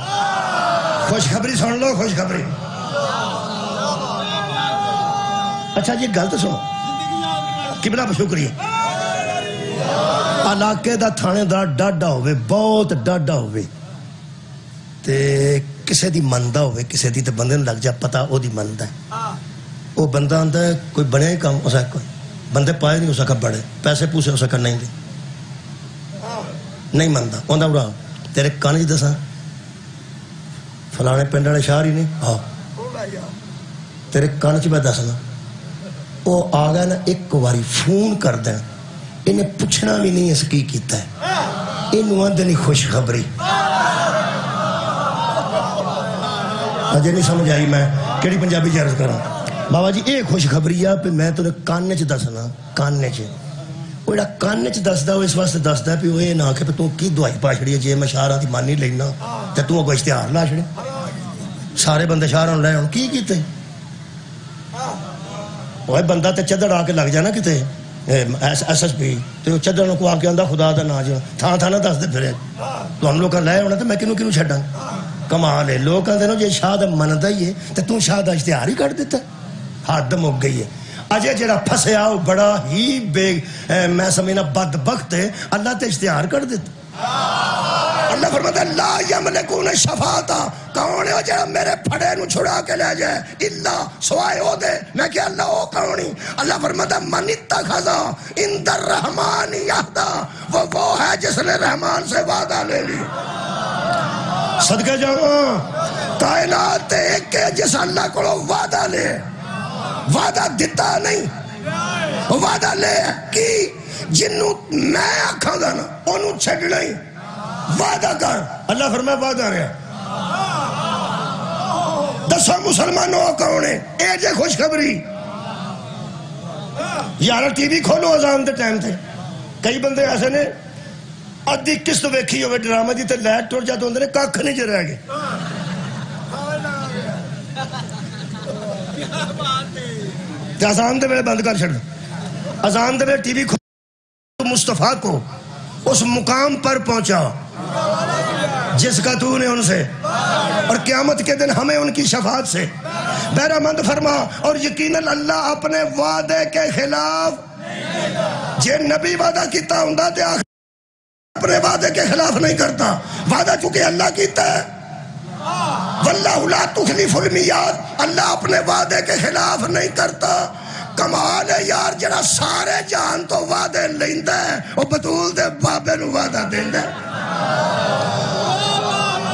خوشخبری سن لو خوشخبری اچھا جی گل تو سنو قبلہ پر شکریہ علاقے دا تھانے دار ڈاڈا ہوئے بہت ڈاڈا ہوئے تے کسے دی مندہ ہوئے کسے دی تے بندے لگ جا پتا او دی مندہ ہے او بندہ آندہ ہے کوئی بنے ہی کام ہو سکا کوئی بندے پائے نہیں ہو سکا بڑے پیسے پوسے ہو سکا نہیں دے نہیں مندہ اوندہ اڑا تیرے کانج دساں فلانے پنڈ والے شہر ہی نہیں ہاں تیرے کانج میں دسنا او آگا نا ایک واری فون کر دیں انہیں پوچھنا بھی نہیں اس کی کیتا ہے انہوں آندے نہیں خوشخبری اجے نہیں سمجھ آئی میں کیڑی پنجابی جارز کر رہا بابا جی ایک خوشخبری ہے پہ میں تو نے کاننے چ دسنا کاننے چ وہ جڑا کاننے چ دسدا وہ اس واسطے دسدا پہ وہ یہ نہ کہ تو کی دوائی پا چھڑی ہے جے میں شہراں دی مانی لینا تے تو اگوں اشتہار لا چھڑے سارے بندے شہراں لے ہن کی کیتے وہ بندہ تے چدڑ آ کے لگ جانا کتے ایس ایس پی تے چدڑ کو آ کے آندا خدا دا نام جو تھاں تھاں نہ دس دے پھرے تو ہم لوگ لے ہونا تے میں کینوں کینوں چھڈاں کمال ہے لوگ کہندے نو جے شاہ دا مندا ہی ہے تے تو شاہ دا اشتہار ہی کٹ دیتا حد مک گئی ہے اجے جڑا پھسیا وہ بڑا ہی میں سمجھنا بدبخت ہے، اللہ تے اشتہار کر دیتا۔ اللہ فرماتا ہے لا یملکون شفاعتا، کون ہے جڑا میرے پھڑے نو چھڑا کے لے جائے الا سوائے او دے۔ میں کہ اللہ او کونی؟ اللہ فرماتا ہے من اتخذ عند الرحمن عہدا، وہ ہے جس نے رحمان سے وعدہ لے لی۔ صدقہ جاؤں کائنات ایک ہے جس اللہ کو وعدہ لے، وعدہ دیتا نہیں، وعدہ لے کی جنوں میں آکھاں گا نا انہوں چھڑنا ہی، وعدہ کر۔ اللہ فرمائے وعدہ رہا۔ دسو مسلمانوں کون ہے؟ اے جے خوشخبری یارا ٹی وی کھولو اذان دے ٹائم تھے، کئی بندے ایسے نے ادھی قسط ویکھی ہوئے ڈرامہ دی تے لائٹ ٹوٹ جاتے ہوندے نے کاکھ نہیں جو رہ گئے۔ تے اذان دے ویلے بند کر چھڑ، اذان دے ویلے ٹی وی کھولو، مصطفیٰ کو اس مقام پر پہنچا جس کا تو نے ان سے، اور قیامت کے دن ہمیں ان کی شفاعت سے بہرہ مند فرما۔ اور یقیناً اللہ اپنے وعدے کے خلاف، جے نبی وعدہ کیتا ہوندا تے اپنے وعدے کے خلاف نہیں کرتا، وعدہ چونکہ اللہ کیتا ہے، واللہ لا تخلف المیعاد، اللہ اپنے وعدے کے خلاف نہیں کرتا۔ کمال ہے یار جڑا سارے جان تو وعدے لیندا ہے، وہ بطول دے بابے نو وعدہ دیندا ہے۔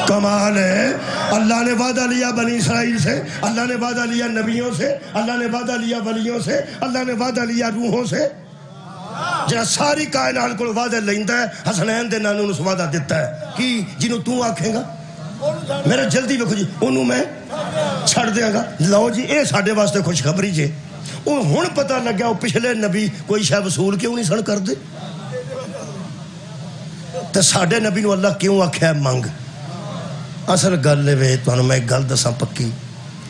کمال ہے، اللہ نے وعدہ لیا بنی اسرائیل سے، اللہ نے وعدہ لیا نبیوں سے، اللہ نے وعدہ لیا ولیوں سے، اللہ نے وعدہ لیا روحوں سے، جہاں ساری کائنات کو وعدہ لیندا ہے۔ حسنین دے نانوں نو وعدہ دیتا ہے کہ جنہوں تو آکھیں گا میرا جلدی ویکھو جی انہوں میں چھڑ دیاں گا۔ لو جی اے ساڈے واسطے خوشخبری جے، وہ ہن پتہ لگا وہ پچھلے نبی کوئی شے وصول کیوں نہیں سن کر دے، تے ساڈے نبی نو اللہ کیوں آکھیا منگ؟ اصل گل وے تانوں میں ایک گل دساں پکی،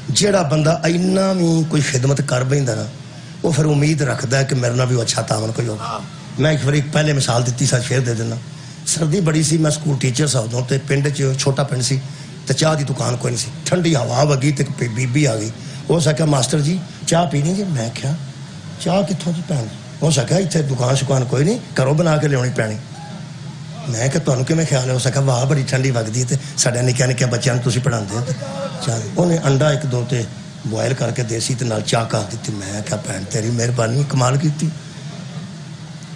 جیڑا بندہ اینا بھی کوئی خدمت کر بیندا نا وہ پھر امید رکھدا ہے کہ میرے نال بھی اچھا تعاون کوئی ہوگا۔ میں ایک بار پہلے مثال دیتی سا، شیر دے دینا۔ سردی بڑی سی، میں سکول ٹیچر سا ادوں تے پنڈ چ چھوٹا پنڈ سی تے چاہ دی دکان کوئی نہیں سی، ٹھنڈی ہوا وگی تے بی بی آ گئی، وہ سکیا ماسٹر جی چاہ پینی جی؟ میں کیا چاہ کتوں جی پین؟ وہ سکیا اتنے دکان شکان کوئی نہیں، گھروں بنا کے لیا پینی۔ میں کہ تمہیں کیوں خیال ہے؟ ہو سکا واہ بڑی ٹھنڈی وگتی ہے، سارے نکیا نکیا بچوں تھی پڑھا چاہ۔ انہیں انڈا ایک دو تے بوائل کر کے دیسی تے نال چاہ کر دیتی۔ میں کیا بھن تیری مہربانی کمال کی۔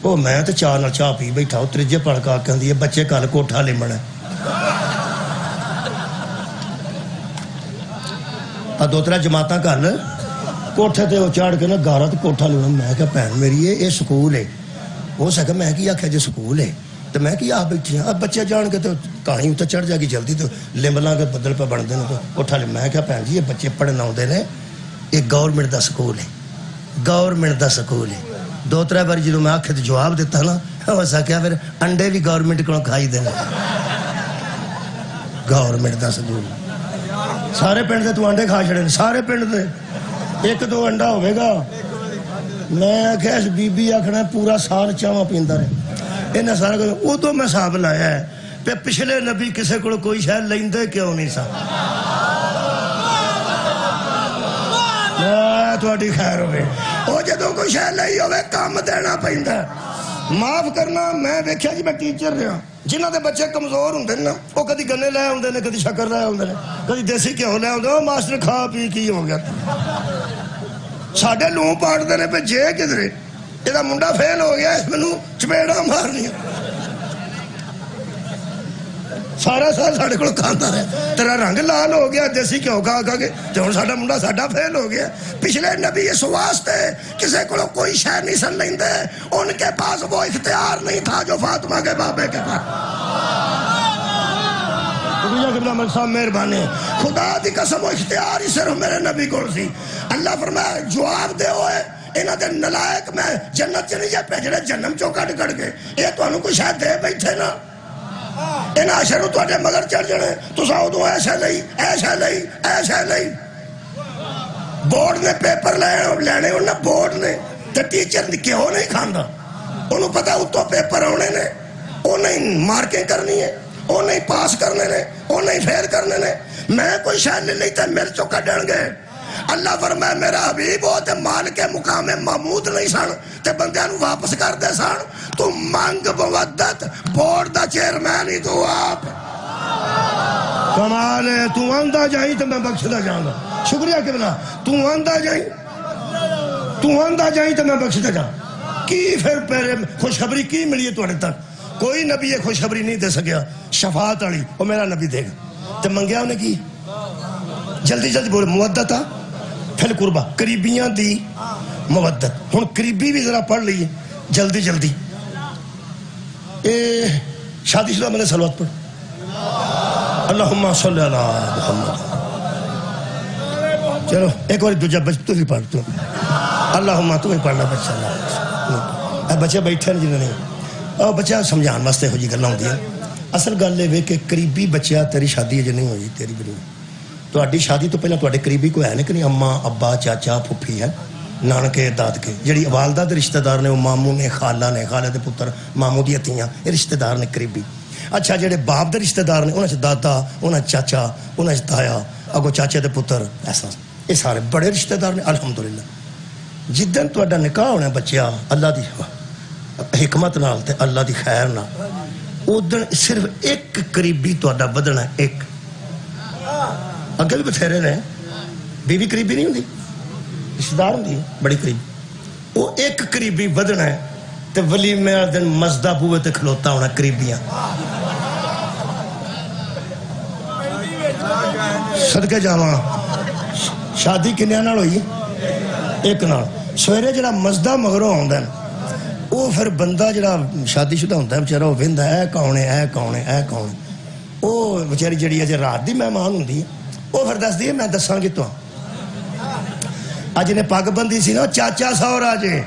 وہ میں تو چاہ نال چاہ پی بیٹھا، وہ تیجے پڑھ کے کہندی ہے بچے کل کوٹھا لمنا دو تر جماعتاں کل کوٹھے تے وہ چڑھ کے نا گارا تے کوٹھا لمنا۔ میں کیا بھن میری یہ سکول ہے؟ ہو سکا میں کی آخیا جی سکول ہے تو میں کہ آ بیٹھی ہاں، بچے جان کے تو کہانی اتنے چڑھ جائے گی جلدی، تو لمب لا کے بدل پہ بنتے ہیں تو کوٹھا لے۔ میں کیا بھن جی یہ بچے پڑھن آتے ہیں، یہ گورنمنٹ دا سکول ہے، گورنمنٹ دا سکول ہے۔ دو تر بار جدو میں آخے تو جواب دیتا نا، ہو سکیا پھر انڈے بھی گورنمنٹ کو کھائی دینا۔ گورنمنٹ دا سکول سارے پنڈ دے تو انڈے کھا چھڑے، سارے پنڈ دے ایک دو انڈا ہوئے گا۔ میں آخیا اس بی بی آخنا پورا سال چاواں پیندا رہے، انہیں سارا کچھ ادو میں حساب لایا ہے پہ پچھلے نبی کسے کو کوئی شاید لیندے کیوں نہیں سا۔ تھوڑی خیر ہوئے وہ جدو کوئی شاید لئی ہوئے کام دینا پہندا ہے۔ معاف کرنا، میں دیکھا جی میں ٹیچر رہا، جنہ دے بچے کمزور ہوندے نا وہ کدی گنے لے ہوندے نے، کدی شکر لے ہوندے نے، کدی دیسی گھیو لے ہوندے، وہ ماسٹر کھا پی کی ہو گیا ساڈے لوں پاڑتے نے پہ جے کدھرے یہ منڈا فیل ہو گیا، اس میں چپیڑا مارنی سارا سال ساڑھے کو کھانا رہے، تیرا رنگ لال ہو گیا دیسی گھیو کھا کھا کے، تو ہن ساڈا منڈا ساڈا فیل ہو گیا۔ پچھلے نبی اس واسطے کسے کو کوئی شے نہیں سن لیندے، ان کے پاس وہ اختیار نہیں تھا جو فاطمہ کے بابے کے پاس۔ مہربانی خدا دی قسم، و اختیار ہی صرف میرے نبی کو سی۔ اللہ فرمایا جواب دے ہوئے انہاں دے نلائق میں جنت چ نہیں جا بھیجنے، جنم چوں کٹ کٹ کے یہ تانوں کوئی شاید دے بیٹھے نا، انہاں اشروں تواڈے مگر چڑھ جانے، تساں ادوں ایسا لئی ایسا لئی ایسا لئی۔ بورڈ نے پیپر لینے انہاں بورڈ نے تے ٹیچر کیوں نہیں کھاندا، انہوں پتہ اتوں پیپر آنے نے، انہیں مارکنگ کرنی ہے، وہ نہیں پاس کرنے نے، وہ نہیں فیل کرنے نے۔ میں کوئی شاید لے لیتا میرے چو کڈن گئے، اللہ فرمائے میرا حبیب ہو تے مالک مقام محمود نہیں سن تے بندیاں نو واپس کر دے سن تو منگ مودت بورڈ دا چیئرمین ہی تو آپ کمال ہے تو آندہ جائیں تو میں بخشدہ جاؤں گا شکریہ قبلہ تو آندہ جائیں تو میں بخشدہ جاؤں کی پھر پہلے خوشخبری کی ملی ہے توڑے تک کوئی نبی یہ خوشخبری نہیں دے سکیا شفاعت علی وہ میرا نبی دے گا تو منگیا انہیں کی جلدی جلدی بولے مودت آ پھر قربہ قریبیاں دی مودت ہن قریبی بھی ذرا پڑھ لیے جلدی جلدی شادی شدہ میں نے صلوات پڑھ اللہم صلی اللہ محمد چلو ایک اور دوجہ بچ تو بھی پڑھ تو اللہم تو بھی پڑھنا بچہ اللہ بچہ بیٹھے جنہوں نے بچہ سمجھان واسطے ہو جی گلنا ہوں دیا اصل گل ہے کہ قریبی بچہ تیری شادی ہے جو نہیں ہوئی تیری بھی نہیں تو اڈی شادی تو پہلے تو اڈے قریبی کو ہے نہیں کہ نہیں اماں ابا چاچا پھپھی ہے نانکے داد کے جڑی والدہ دے رشتہ دار نے وہ ماموں نے خالہ نے خالہ دے پتر ماموں دی عطیاں یہ رشتہ دار نے قریبی اچھا جڑے باپ دے رشتہ دار نے انہاں چ دادا انہاں چاچا انہاں چ تایا اگو چاچے دے پتر ایسا یہ سارے بڑے رشتہ دار نے الحمدللہ جدن تہاڈا نکاح ہونا بچیا اللہ دی حکمت نال تے اللہ دی خیر نال ادن صرف ایک قریبی تہاڈا بدنا ایک اگے بھی بتھیرے رہے بیوی قریبی نہیں ہوندی رشتہ دار ہوندی بڑی قریبی وہ ایک قریبی بدنا ہے تے ولیمے والے دن مزدہ بوئے تے کھلوتا ہونا قریبیاں صدقے جاواں شادی کنیاں نال ہوئی ایک نال سویرے جڑا مزدہ مغروں ہوندا ہے وہ پھر بندہ جڑا شادی شدہ ہوندا ہے بیچارہ وہ ویندا ہے کون ہے وہ بیچاری جڑی اجے رات دی مہمان ہوندی ہے وہ پھر دس دی میں دساں کتوں اج نے پگ بندی سی نا چاچا سورا جے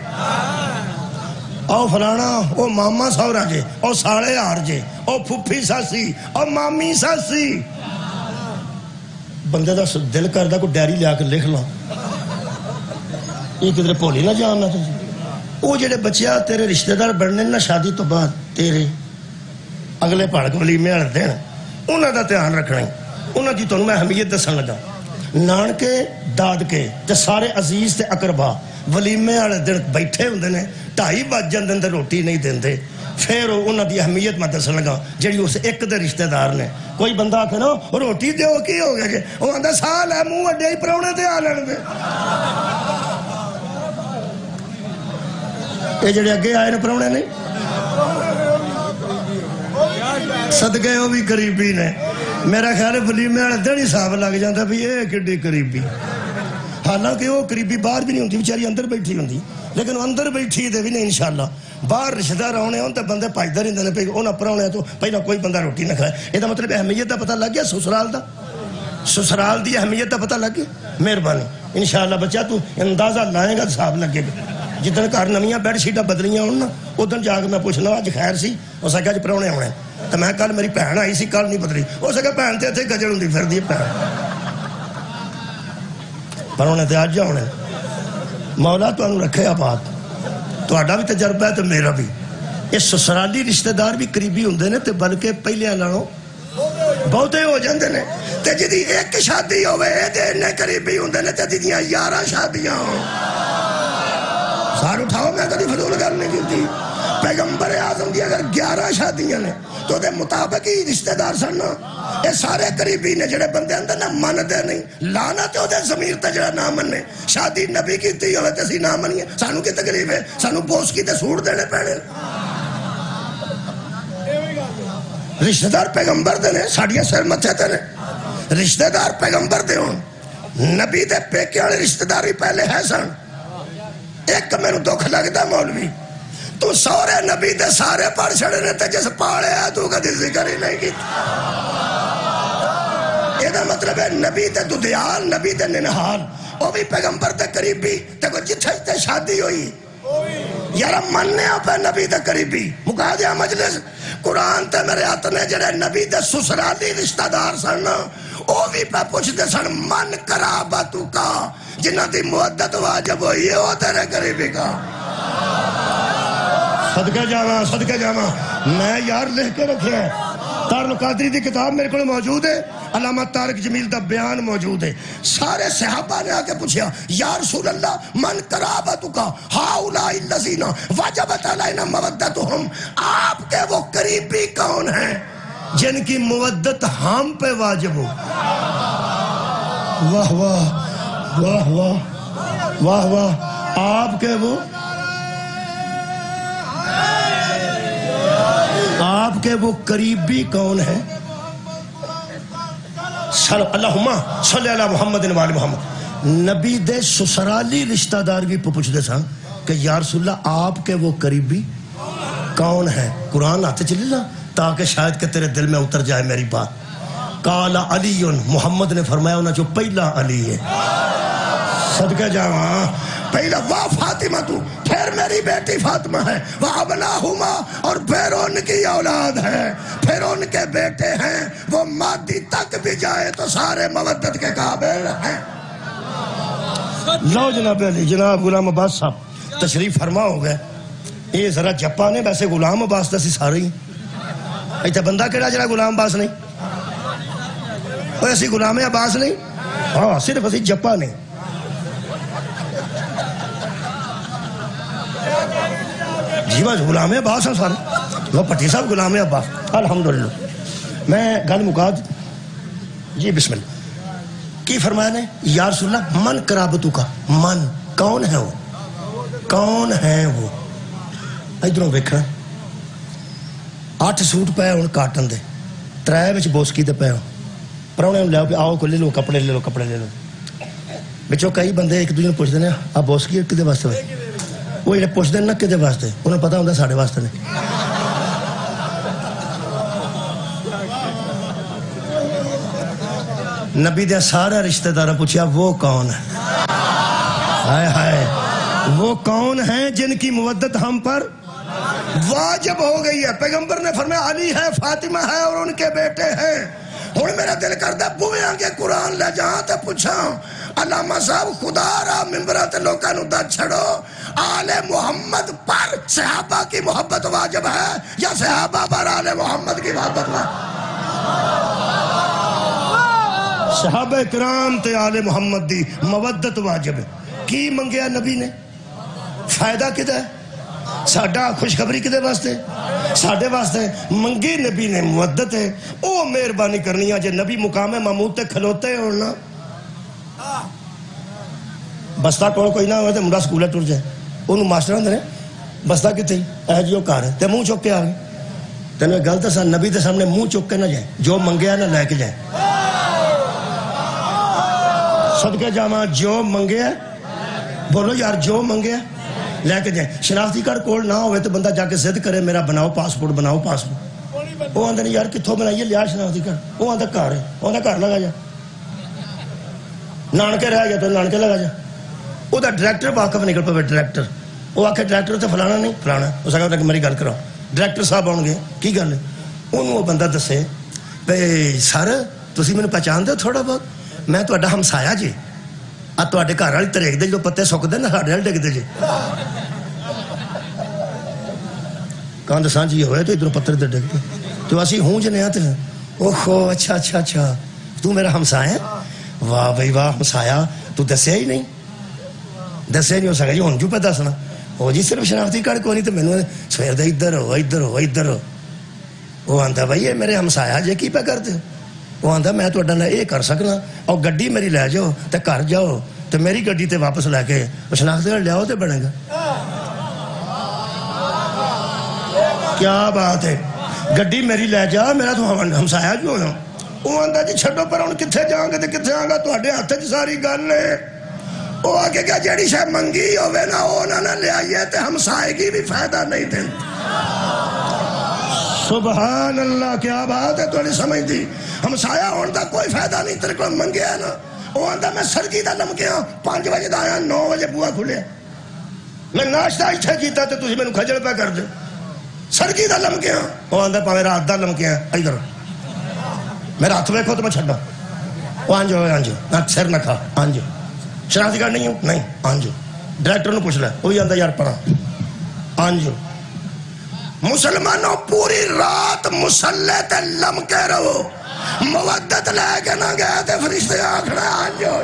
او فلانا او ماما سورا جے او ساڑے ہار جے او پھپھی ساسی او مامی ساسی بندے دا دل کردہ کو ڈیری لیا کے لکھ لا یہ کدھر پولی نہ جاننا تھی وہ جڑے بچیا تیرے رشتہ دار بڑھنے نا شادی تو بعد تیرے اگلے پڑک ولیمے والے دن انہاں دا دھیان رکھنا ہی انہاں دی تانوں میں اہمیت دسن لگا نانکے داد کے تے سارے عزیز تے اقربا ولیمے والے دن بیٹھے ہوندے نے 2:30 بج جاندے تے روٹی نہیں دیندے پھر انہاں دی اہمیت میں دسن لگا جڑی اس ایک دے رشتہ دار نے کوئی بندہ آکھے نا روٹی دیو کی ہو گیا کہ وہ آندا سال ہے منہ اڈے ہی پراونے تے آ لین دے یہ جڑے اگے آئے نے پراونے نہیں صدقے وہ بھی قریبی نے میرا خیال ہے ولیمے والے دن ہی صاحب لگ جاتا بھی یہ کڈی قریبی حالانکہ وہ قریبی باہر بھی نہیں ہوتی بیچاری اندر بیٹھی ہوندی لیکن اندر بیٹھی دے بھی نہیں انشاءاللہ باہر رشتہ دار آنے ہوں تو بندے پاجدہ رہندے نے پہ انہاں پراونے تو پہلا کوئی بندہ روٹی نہ کھائے یہ مطلب اہمیت دا پتہ لگ گیا سسرال دی اہمیت دا پتہ لگ گیا مہربانی انشاءاللہ بچہ تو اندازہ لائیں گا صاحب لگے گا جدن گھر نویاں بیڈ شیٹاں بدلیاں ہونا ادن جا کے میں پوچھنا اج خیر سی اس آگے اج پراونے ہونے تو میں کل میری بہن آئی سی کل نہیں بدلی اس آگے بہن تے اتنے گجڑ ہوندی پھردی بہن پراونے تے اج ہونے مولا تانوں رکھے آباد تہاڈا بھی تجربہ ہے تو میرا بھی یہ سسرالی رشتہ دار بھی قریبی ہوندے نے تے بلکہ پہلیاں نالوں بہتے ہو جاندے نے تے جدی ایک شادی ہوے تے نے قریبی ہوندے نے تے جدیاں 11 شادیاں سار اٹھاؤ میں کدی فضول گل نہیں کیتی پیغمبر اعظم دی اگر 11 شادیاں نے تو دے مطابق ہی رشتہ دار سن یہ سارے قریبی نے جڑے بندے اندر نہ من دے نہیں لعنت او دے ضمیر تے جڑا نہ مننے شادی نبی کیتی ہوے تے اسی نہ منیے سانو کی تکلیف ہے سانو بوس کی تے سوٹ دینے پینے رشتہ دار پیغمبر دے نے ساڈیاں سر متھے تے نے رشتہ دار پیغمبر دے ہون نبی دے پیکے والے رشتہ داری پہلے ہے سن ایک میں دکھ لگتا مولوی تو سورے نبی دے سارے پڑھ چھڑے نے تے جس پاڑے ہے تو کدی ذکر ہی نہیں کیتا یہ دا مطلب ہے نبی تے ددیال نبی تے ننہال وہ بھی پیغمبر تے قریبی تے کو جتھے تے شادی ہوئی یارا مننے پہ نبی تے قریبی مکا دیا مجلس قرآن تے میرے ہاتھ نے جڑے نبی تے سسرالی رشتہ دار سن وہ بھی پہ پوچھتے سن من قرابتو کا جنہ دی مودت واجب ہوئی ہے وہ تیرے قریبی کا صدقہ جاواں میں یار لکھ کے رکھے ہیں تار القادری دی کتاب میرے کو موجود ہے، علامہ طارق جمیل دا بیان موجود ہے. سارے صحابہ نے آکے پوچھا یا رسول اللہ من قرابتک ہؤلاء الذین وجبت علینا مودتہم، آپ کے وہ قریبی کون ہیں جن کی مودت ہم پہ واجب ہو؟ واہ واہ واہ واہ واہ واہ. آپ کے وہ آپ کے وہ قریبی کون ہیں؟ اللہم صلی اللہ محمد و آل محمد. نبی دے سسرالی رشتہ دار بھی پوچھ دے سان کہ یا رسول اللہ آپ کے وہ قریبی کون ہیں؟ قرآن آتے چلی نا تاکہ شاید کہ تیرے دل میں اتر جائے میری بات. قال علی، محمد نے فرمایا انہاں جو پہلا علی ہے. صدقہ جاواں پہلا وہ فاطمہ تو، پھر میری بیٹی فاطمہ ہے، وہ ابناہما، اور پھر ان کی اولاد ہے، پھر ان کے بیٹے ہیں. وہ مادی تک بھی جائے تو سارے مودت کے قابل ہیں. لو جناب علی، جناب غلام عباس صاحب تشریف فرما ہو گئے. یہ ذرا جپا نے ویسے غلام عباس دا سی سارے ہی ایتھے بندہ کیڑا جڑا غلام عباس نہیں؟ وہ اسی غلام عباس نہیں، ہاں صرف اسی جپا نہیں. جی بس غلام عباس ہیں سارے. وہ پٹھی صاحب غلام عباس الحمدللہ. میں گل مکاد جی بسم اللہ. کی فرمایا نے یا رسول اللہ من قرابتو کا، من کون ہے وہ، کون ہے وہ؟ ادھروں ویکھنا 8 سوٹ پے ہن کاٹن دے، 3 وچ بوسکی دے پے ہن. پراؤنے لے پہ آؤ کو لے لو کپڑے لے لو کپڑے لے لو. بچوں کئی بندے ایک دوسرے پوچھتے ہیں آ بوسکی کدے واسطے ہوئے؟ وہ جڑے پوچھتے ہیں نا کدے واسطے، انہیں پتا ہوتا ساڑھے واسطے نے. نبی دے سارے رشتہ داروں پوچھا وہ کون ہے؟ ہائے ہائے، وہ کون ہیں جن کی مودت ہم پر واجب ہو گئی ہے؟ پیغمبر نے فرمایا علی ہے، فاطمہ ہے اور ان کے بیٹے ہیں. ہوں میرا دل کرتا بوئے آنگے قرآن لے جہاں تے پوچھا علامہ صاحب خدا را ممبرہ تے لوکاں نو دا چھڑو، آل محمد پر صحابہ کی محبت واجب ہے یا صحابہ پر آل محمد کی محبت واجب؟ صحابہ کرام تے آل محمد دی مودت واجب ہے. کی منگیا نبی نے؟ فائدہ کدھا ہے؟ ساڈا خوشخبری کدے واسطے؟ ساڈے واسطے. منگی نبی نے مودت ہے. او مہربانی کرنی ہے جے نبی مقام محمود تے کھلوتے ہونا بستہ کوئی نہ ہوئے تے منڈا سکولے ٹر جائے، انہوں ماسٹر ہوندے نے بستہ کتے اے جیو کار ہے تے منہ چک کے آ گئے. تینوں ایک گل دساں نبی دے سامنے منہ چک کے نہ جائے، جو منگیا نہ لے کے جائے. صدقے جاواں جو منگیا بولو یار جو منگیا لے کے جائیں. شناختی کارڈ کول نہ ہوئے تو بندہ جا کے ضد کرے میرا بناؤ پاسپورٹ بناؤ پاسپورٹ. وہ آندے یار کتھوں بنائیے لیا شناختی کارڈ؟ وہ آندہ گھر ہے، وہ آندہ گھر لگا جا، نانکے رہ گیا تو نانکے لگا جا. وہ دا ڈائریکٹر واقف نکل پہ ڈائریکٹر، وہ آکے ڈائریکٹر تے فلانا نہیں فلانا. اس آگے کہ میری گل کراؤ. ڈائریکٹر صاحب آن گے کی گل ہے؟ انہوں وہ بندہ دسے بھئی سر تسی میں پہچان دے تھوڑا بہت، میں تو اڈا ہمسایا جی آ تو اڈے گھر والی تریک دے جو پتے سک دے نا ساڈے والے ڈگ دے جی. کہاں دساں جی ہوئے تو ادھر پتھر دے ڈگ دے تو اسی ہوں جنے آتے ہیں. اوہو اچھا اچھا اچھا تو میرا ہمسایا ہے؟ واہ بھائی واہ ہمسایا تو دسیا ہی نہیں، دسیا نہیں ہو سکا جی ہوں جو پہ دسنا. وہ جی صرف شناختی کارڈ کو نہیں تو میں نے سویر دے ادھر ہو ادھر ہو ادھر ہو. وہ آندا بھائی یہ میرے ہمسایا جے کی پہ کرتے ہو؟ وہ آندا میں تو اڈا یہ کر سکنا اور گڈی میری لے جاؤ تے گھر جاؤ تے میری گڈی تے واپس لے کے شناختی کارڈ لیاؤ تے بنے گا. کیا بات ہے، گڈی میری لے جا میرا تو ہمسایا جو ہوں. وہ آندا جی چھڈو پر ہوں کتھے جاؤں گے تے کتھے آؤں گا تواڈے ہاتھ وچ ساری گل ہے. وہ آ کے کیا جیڑی شاید منگی ہوئے نا وہ نہ لے آئیے تے ہمسائے کی بھی فائدہ نہیں دیں. سبحان اللہ کیا بات ہے تو نہیں سمجھ دی. ہمسایا ہونے دا کوئی فائدہ نہیں، تیرے کو منگیا نا. وہ آندا میں سرگی دا لمکیا 5 بجے دا آیا 9 بجے بوا کھلیا، میں ناشتہ اتھے کیتا تے تسی مینوں کھجل پہ کر دے. سرگی دا لمکیا. وہ آندا پاویں رات دا لمکیا ادھر میرا ہاتھ ویکھو تو میں چھڈا. وہ آنجو سر نہ کھا آنجو شناختی کارڈ نہیں ہوں نہیں آنجو. ڈائریکٹر نے پوچھ لیا وہی آندا یار پڑھا آنجو. مسلمانوں پوری رات مسلح تے لمکے رہو، مودت لے کے نہ گئے تے فرشتے آکھنا آنجو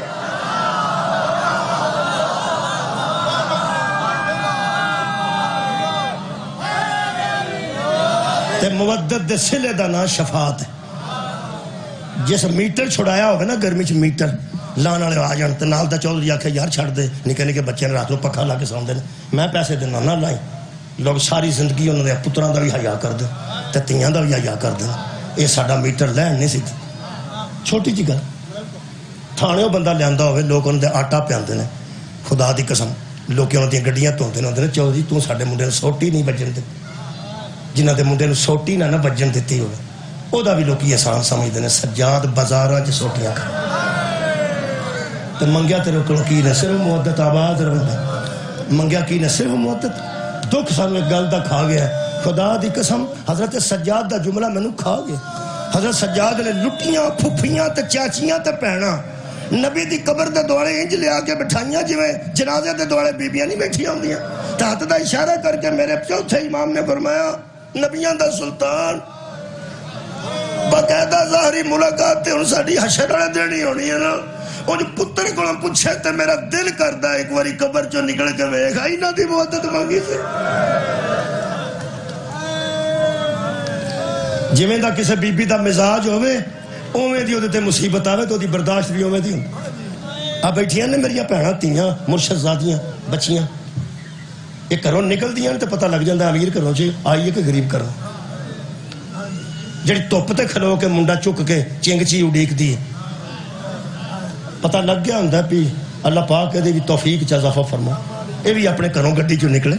تے مودت دے سلے دا نا شفاعت ہے۔ جس میٹر چھڑایا ہوگا نا گرمی چ میٹر لان والے آ جان تے نال دا چودھری آکھے یار چھڑ دے، نکے نکے بچے نے رات نو پکھا لا کے سوندے نے، میں پیسے دینا نہ لائیں۔ لوگ ساری زندگی انہوں نے پتراں دا بھی حیا کر دیں تے تیاں دا بھی حیا کر دیں، یہ ساڈا میٹر لین نہیں سی۔ چھوٹی جی گل تھانےوں بندہ لیاندا ہوئے، لوگ انہوں دے آٹا پیاندے نے، خدا دی قسم لوگ انہوں دی گڈیاں دھوندے نے، چودھری تو ساڈے منڈے نوں سوٹی نہیں بجن دے، جنہاں دے منڈے نوں سوٹی نہ بجن دتی ہوئے او دا بھی لوکی احسان سمجھدے نے۔ سجاد بازاراں چ سوٹیاں کھا تے منگیا تیرے کولوں کی نے؟ صرف مودت آباد رہندا، منگیا کی نے؟ صرف مودت۔ دکھ سانو ایک گل دا کھا گیا ہے، خدا دی قسم حضرت سجاد دا جملہ مینوں کھا گیا۔ حضرت سجاد نے لٹیاں پھپھیاں تے چاچیاں تے بھیناں نبی دی قبر دے دوالے انج لیا کے بٹھائیاں جویں جنازے دے دوالے بیبیاں نہیں بیٹھیاں ہوندیاں، تے ہاتھ دا اشارہ کر کے میرے چوتھے امام نے فرمایا نبیاں دا سلطان باقاعدہ ظاہری ملاقات تے ہن ساڈی حشر والے دن ہی ہونی ہے نا، ان پتر کو پوچھے تے میرا دل کردا ایک واری قبر چوں نکل کے ویکھ انہاں دی مودت مانگی سی۔ جویں دا کسے بی بی دا مزاج ہوے اوویں دی اودے تے مصیبت آوے تو دی برداشت بھی اوویں دی ہوندی۔ آ بیٹھیاں نے میریاں بھیناں تیاں مرشد زادیاں بچیاں، یہ گھروں نکلدیاں تے پتہ لگ جاندا امیر گھروں چ آئی ہے کہ غریب گھروں، جڑی دھوپ تے کھلو کے منڈا چک کے چنگچی اڈیک دی پتہ لگ گیا ہوندا بھی اللہ پاک دے بھی توفیق چ اضافہ فرما، اے بھی اپنے گھروں گڈی چوں نکلے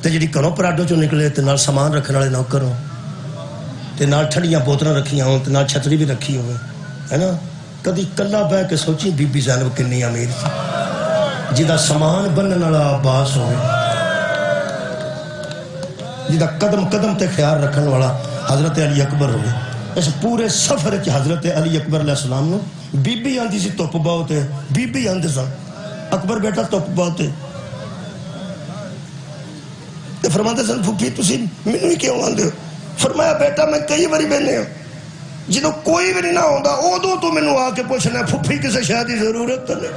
تے جڑی گھروں پراڈو چوں نکلے تے نال سامان رکھن والے نوکر ہو تے نال ٹھنڈیاں بوتلاں رکھیاں ہون تے نال چھتری بھی رکھی ہوئے ہے نا۔ کدی کلا بہ کے سوچی بی بی زینب کنی امیر سی، جدا سامان بننے والا عباس ہوئے، جدا قدم قدم تے خیال رکھن والا حضرت علی اکبر ہوئے۔ اس پورے سفر چ حضرت علی اکبر علیہ السلام نو بی بی آندی سی دھوپ بہت ہے، بی بی آندے سن اکبر بیٹا دھوپ بہت ہے، تے فرماندے سن پھپھی تسی مینوں ہی کیوں آندے ہو؟ فرمایا بیٹا میں کئی باری بہنے ہوں جدوں کوئی بھی نہیں نہ ہوندا ادوں تو مینوں آ کے پوچھنا پھپھی کسے شے دی ضرورت نہیں،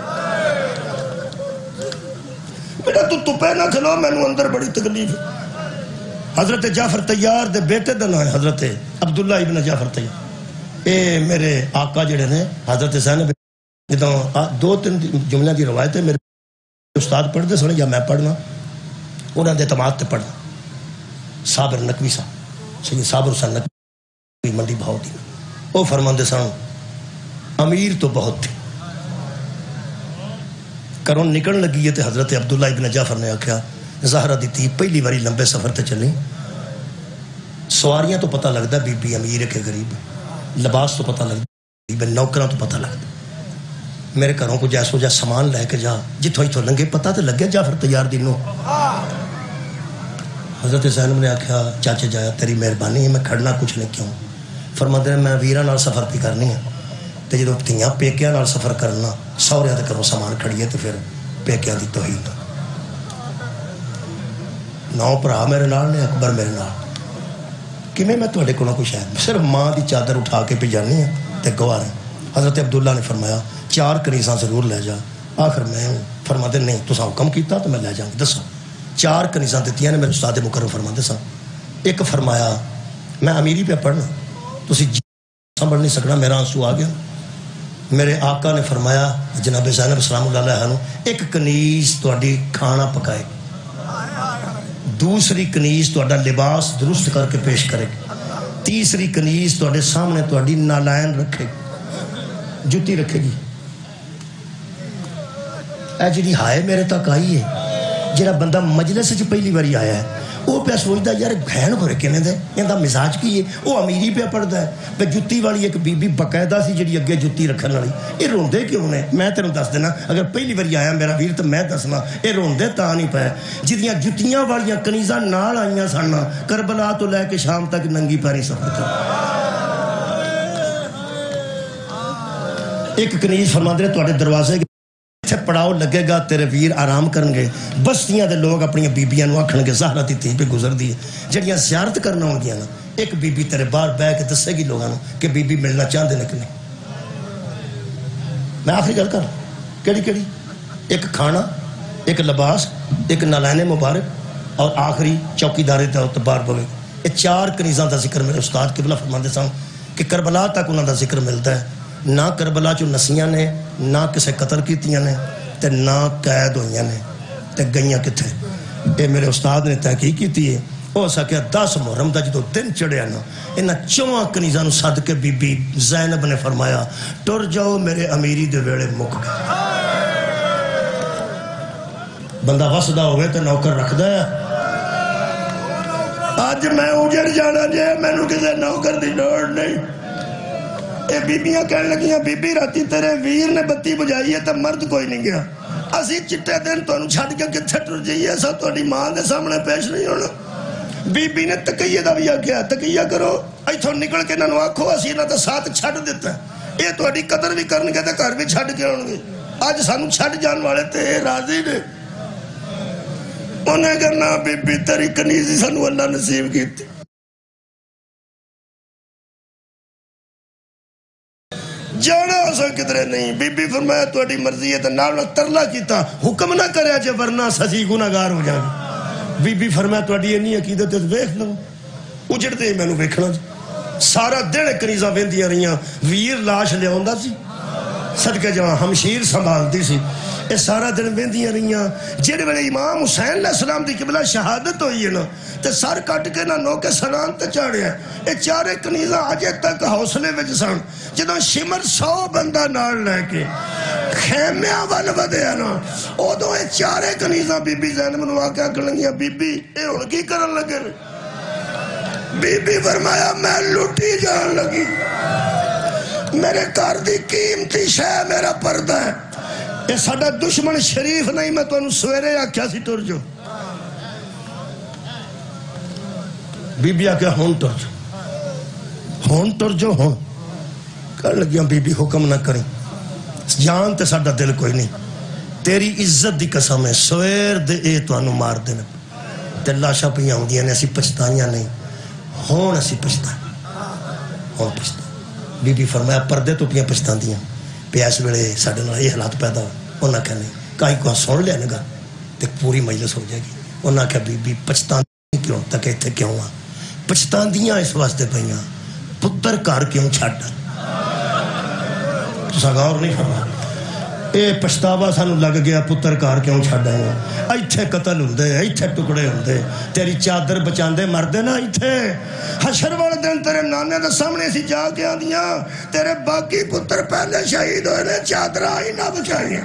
بیٹا تو تپے نہ کھلو مینوں اندر بڑی تکلیف ہے۔ حضرت جعفر طیار دے بیٹے دا نام ہے حضرت عبداللہ ابن جعفر طیار، اے میرے آقا جڑے نے حضرت زینب جدوں دو تین جملے دی روایت ہے، میرے استاد پڑھتے سن یا میں پڑھنا انہاں دے اعتماد تے پڑھنا، صابر نقوی صاحب سید صابر حسین نقوی منڈی بہاؤ دی، وہ فرماندے سن امیر تو بہت تھی، کروں نکل لگی ہے تے حضرت عبداللہ ابن جعفر نے آکھیا زہرہ دیتی پہلی باری لمبے سفر تے چلی، سواریاں تو پتہ لگتا بی بی امیر ہے کہ غریب ہے، لباس تو پتہ لگتا، نوکراں تو پتہ لگتا، میرے گھروں کو جیسو جا سامان لے کے جا جتوں اتوں لنگے پتہ تو لگے جعفر طیار دی نو۔ حضرت زینب نے آکھیا چاچے جایا تیری مہربانی ہے میں کھڑنا کچھ نہیں کیوں، فرماندے نے میں ویراں نال سفر پہ کرنی ہے تے جدوں تھیاں پیکیاں نال سفر کرنا سہریاں دے گھروں سامان کھڑیے تے پھر پیکیاں دی توہین، نو بھرا میرے نال نے اکبر میرے نال، کیویں میں تہاڈے کولوں کچھ ہے صرف ماں دی چادر اٹھا کے پہ جانی ہے تے گوارے۔ حضرت عبداللہ نے فرمایا 4 کنیزاں ضرور لے جا، آخر میں فرماتے نہیں تساں حکم کیتا تو میں لے جاؤں، دسو 4 کنیزاں دتیاں نے میرے استاد مکرم فرماتے سن، ایک فرمایا میں امیری پہ پڑھنا تسی سنبھل نہیں سکنا میرا آنسو آ گیا، میرے آقا نے فرمایا جناب زینب سلام اللہ علیہ ایک کنیز تہاڈی کھانا پکائے، دوسری کنیز تہاڈا لباس درست کر کے پیش کرے گی، تیسری کنیز تہاڈے سامنے تہاڈی نالائن رکھے گی، جتی رکھے گی۔ اے جی ہائے میرے تک آئی ہے، جڑا بندہ مجلس وچ پہلی باری آیا ہے وہ پہ سوچتا یار بہن ہو رہے کہنے دے یہ مزاج کی ہے، وہ امیری پہ پڑھتا ہے پہ جتی والی ایک بی بی باقاعدہ سی جڑی اگے جتی رکھن والی، یہ روندے کیوں نے؟ میں تینوں دس دینا اگر پہلی باری آیا میرا ویر تو میں دسنا یہ روندے تا نہیں پے جدیاں جتیاں والیاں کنیزاں نال آئیاں سن کربلا تو لے کے شام تک ننگی پیری سفر تھا۔ ایک کنیز فرماندے نے تواڈے دروازے اتنے پڑاؤ لگے گا تیرے ویر آرام کرن گے بستیاں دے لوگ اپنی بیبیاں نو آکھن گے زہرا دی تھی پہ گزر دی جڑیاں زیارت کرنا ہوں گیا نا ایک بی بی تیرے باہر بہ کے دسے گی لوگوں کہ بی بی ملنا چاہتے ہیں کہ نہیں. میں آخری گل کر کیڑی کیڑی ایک کھانا ایک لباس ایک نالین مبارک اور آخری چوکی داری تے باہر بوے. یہ چار کنیزاں دا ذکر میرے استاد قبلہ فرماندے سن کہ کربلا تک انہاں دا ذکر ملتا ہے. نہ کربلا چو نسیاں نے نہ کسے قتل کیتیاں نے تے نہ قید ہوئیاں نے تے گئیاں کتھے. اے میرے استاد نے تحقیق کیتی ہے. ہو سکیا 10 محرم دا جدو دن چڑھیا نا انہاں چواں کنیزاں نو سد کے بی بی زینب نے فرمایا ٹر جاؤ میرے امیری دے ویڑے مک گئے. بندہ وسدا ہوئے تے نوکر رکھدا ہے. آج میں اجڑ جانا جے مینوں کسے نوکر دی لوڑ نہیں. اے بیبیاں کہنے لگیاں بی بی راتی تیرے ویر نے بتی بجائی ہے تے مرد کوئی نہیں گیا. اسی چٹے دن تانوں چھڈ کے کتھے ٹر جائیے اساں تہاڈی ماں دے سامنے پیش نہیں ہونا. بی بی نے تقیہ دا بھی آکھیا تقیہ کرو ایتھوں نکل کے انہاں نوں آکھو اسی انہاں تے ساتھ چھڈ دتا اے تہاڈی قدر بھی کرن گے تے گھر بھی چھڈ کے آਉਣ گے. اج سانوں چھڈ جان والے تے راضی نے. انہیں کرنا بی بی تیری کنیزی سانوں اللہ نصیب کیتی. جانا اسا کدرے نہیں. بی بی فرمایا تہاڈی مرضی ہے تے نال ترلا کیتا حکم نہ کریا جے ورنہ سسی گناہگار ہو جائے. بی بی فرمایا تہاڈی اینی عقیدت تے ویکھ لو اجڑتے مینوں ویکھنا. سارا دن کنیزاں ویندیاں رہیاں ویر لاش لیاوندا سی صدقے جاواں ہمشیر سنبھالدی سی. یہ سارا دن ویندیاں رہیاں. جہڑے ویلے امام حسین علیہ السلام دی قبلہ شہادت ہوئی ہے نا تے سر کٹ کے نہ نو کے سنان تے چاڑیا. یہ چارے کنیزاں اجے تک حوصلے وچ سن. جدوں شمر 100 بندہ نال لے کے خیمیاں ول ودیا نا ادوں یہ چارے کنیزاں بی بی زینب نو آ کے آکھن لگیاں بی بی اے ہن کی کرن لگے. بی بی فرمایا میں لٹی جان لگی. میرے گھر دی قیمتی شے میرا پردہ ہے. یہ ساڈا دشمن شریف نہیں. میں تانوں سویرے آکھیا سی ٹر جو. بی بی آکھیا ہن ٹر جو ہن ٹر جو ہن. کہن لگیاں بی بی حکم نہ کریں جان تے ساڈا دل کوئی نہیں. تیری عزت دی قسم ہے سویر دے اے تانوں مار دینا. تے لاشاں پہ آؤندیاں نے اسی پچھتائیاں نہیں. ہن اسی پچھتائیں ہن پچھتائیں. بی بی فرمایا پردے تو پیاں پچھتاندیاں پہ اس ویلے ساڈے نال یہ حالات پیدا ہو. انہاں کہا نہیں کہیں کو سن لیا نگا تے پوری مجلس ہو جائے گی. انہاں کہا بی بی پچھتاندیاں کیوں تک اتنے کیوں آ پچھتاندیاں اس واسطے پہیاں پتر گھر کیوں چھڈ. تساں غور نہیں فرمایا. اے پچھتاوا سانو لگ گیا پتر گھر کیوں چھڈ آئے. ایتھے قتل ہوندے ایتھے ٹکڑے ہوندے تیری چادر بچاندے مردے نا ایتھے. حشر والے دن تیرے نانے دے سامنے سی جا کے آندیاں تیرے باقی پتر پہلے شہید ہوئے نے چادراں ہی نہ بچائیاں.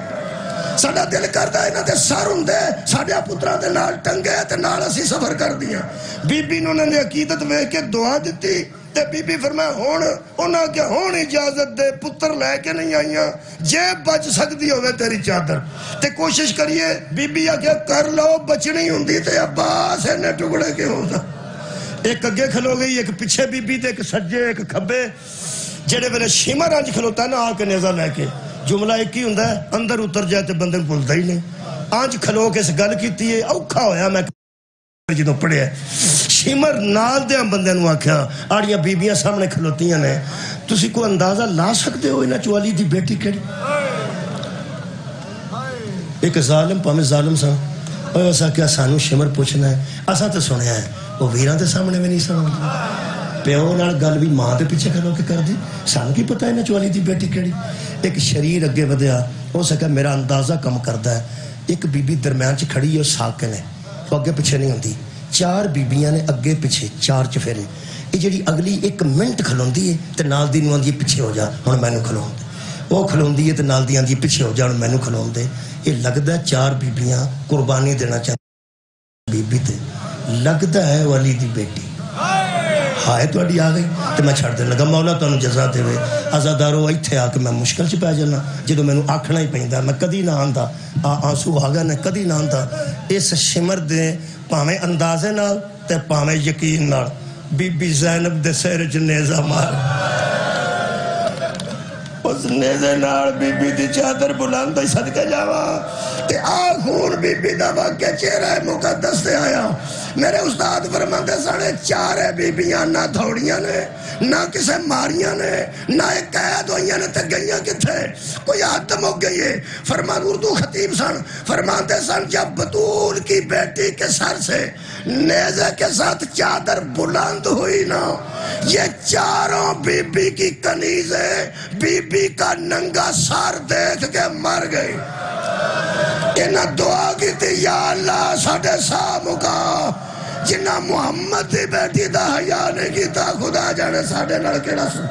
ساڈا دل کردا انہاں دے سر ہوندے ساڈے پتراں دے نال ٹنگے تے نال اسی سفر کردیاں. بی بی نے انہاں دی عقیدت ویکھ کے دعا دتی تے بی بی فرمایا ہون انہاں کہ ہون اجازت دے پتر لے کے نہیں آئیاں جے بچ سکتی ہوئے تیری چادر تے کوشش کریے. بی بی آکھیا کر لو بچنی ہوندی تے عباس نے ٹکڑے کے ہوتا. ایک اگے کھلو گئی ایک پیچھے بی بی تے ایک سجے ایک کھبے. جڑے ویلے شمر انج کھلوتا ہے نا آ کے نیزہ لے کے جملہ ایک ہی ہوندا ہے اندر اتر جائے تے بندے بھولدا ہی نہیں. انج کھلو کے اس گل کیتی ہے اوکھا ہویا. میں جدوں پڑھیا شمر نال دیاں بندے نو آکھیا آڑیاں بیبیاں سامنے کھلوتیاں نے تسی کو اندازہ لا سکتے ہو انہاں چو علی دی بیٹی کیڑی. ایک ظالم پاویں ظالم سن اوے اسا کیا سانو شمر پوچھنا ہے اسا تے سنیا ہے وہ ویراں دے سامنے بھی نہیں سندا. پیو نال گل بھی ماں دے پیچھے کھلو کے کر دی. سانو کی پتہ انہاں چو علی دی بیٹی کیڑی. ایک شریر اگے ودیا ہو سکا میرا اندازہ کم کردا ہے. ایک بی بی درمیان چ کھڑی ہے ساکن ہے وہ اگے پیچھے نہیں ہوندی. 4 بیبیاں نے اگے پیچھے 4 چفیرے. یہ جڑی اگلی 1 منٹ کھلوندی ہے تے نال دی نوں آندی پیچھے ہو جا ہن مینوں کھلون دے. وہ کھلوندی ہے تے نال دی آندی پیچھے ہو جا ہن مینوں کھلون دے. یہ لگدا ہے 4 بیبیاں قربانی دینا چاہتی بی بی تے لگدا ہے والی دی بیٹی ہائے تہاڈی آ گئی تے میں چھڑ دین لگا. مولا تانوں جزا دے عزادارو ایتھے آ کے میں مشکل چ پی جانا جدوں مینوں آکھنا ہی پیندا میں کدی نہ آندا آنسو آ گئے نے کدی نہ آندا. اس شمر دے پاویں اندازے نال تے پاویں یقین نال بی بی زینب دے سر چ نیزہ مار. اس نیزے نال بی بی دی چادر بلند ہی صدقے جاوا تے آخون بی بی دا واقعہ چہرہ مقدس سے آیا. میرے استاد فرماندے ساڑھے 4 بیبیاں نہ دھوڑیاں نے نہ کسے ماریاں نے نہ ایک قید ہوئیاں نے تے گئیاں کتھے کوئی حد ہو گئی ہے. فرمان اردو خطیب سن فرماندے سن جب بطول کی بیٹی کے سر سے نیزے کے ساتھ چادر بلند ہوئی نا یہ 4 بی بی کی کنیزیں بی بی کا ننگا سار دیکھ کے مر گئی. انہاں دعا کی تھی یا اللہ ساڑھے سامکا جنہ محمد دی بیٹی دا حیاء نے کیتا خدا جانے ساڑھے لڑکے رسول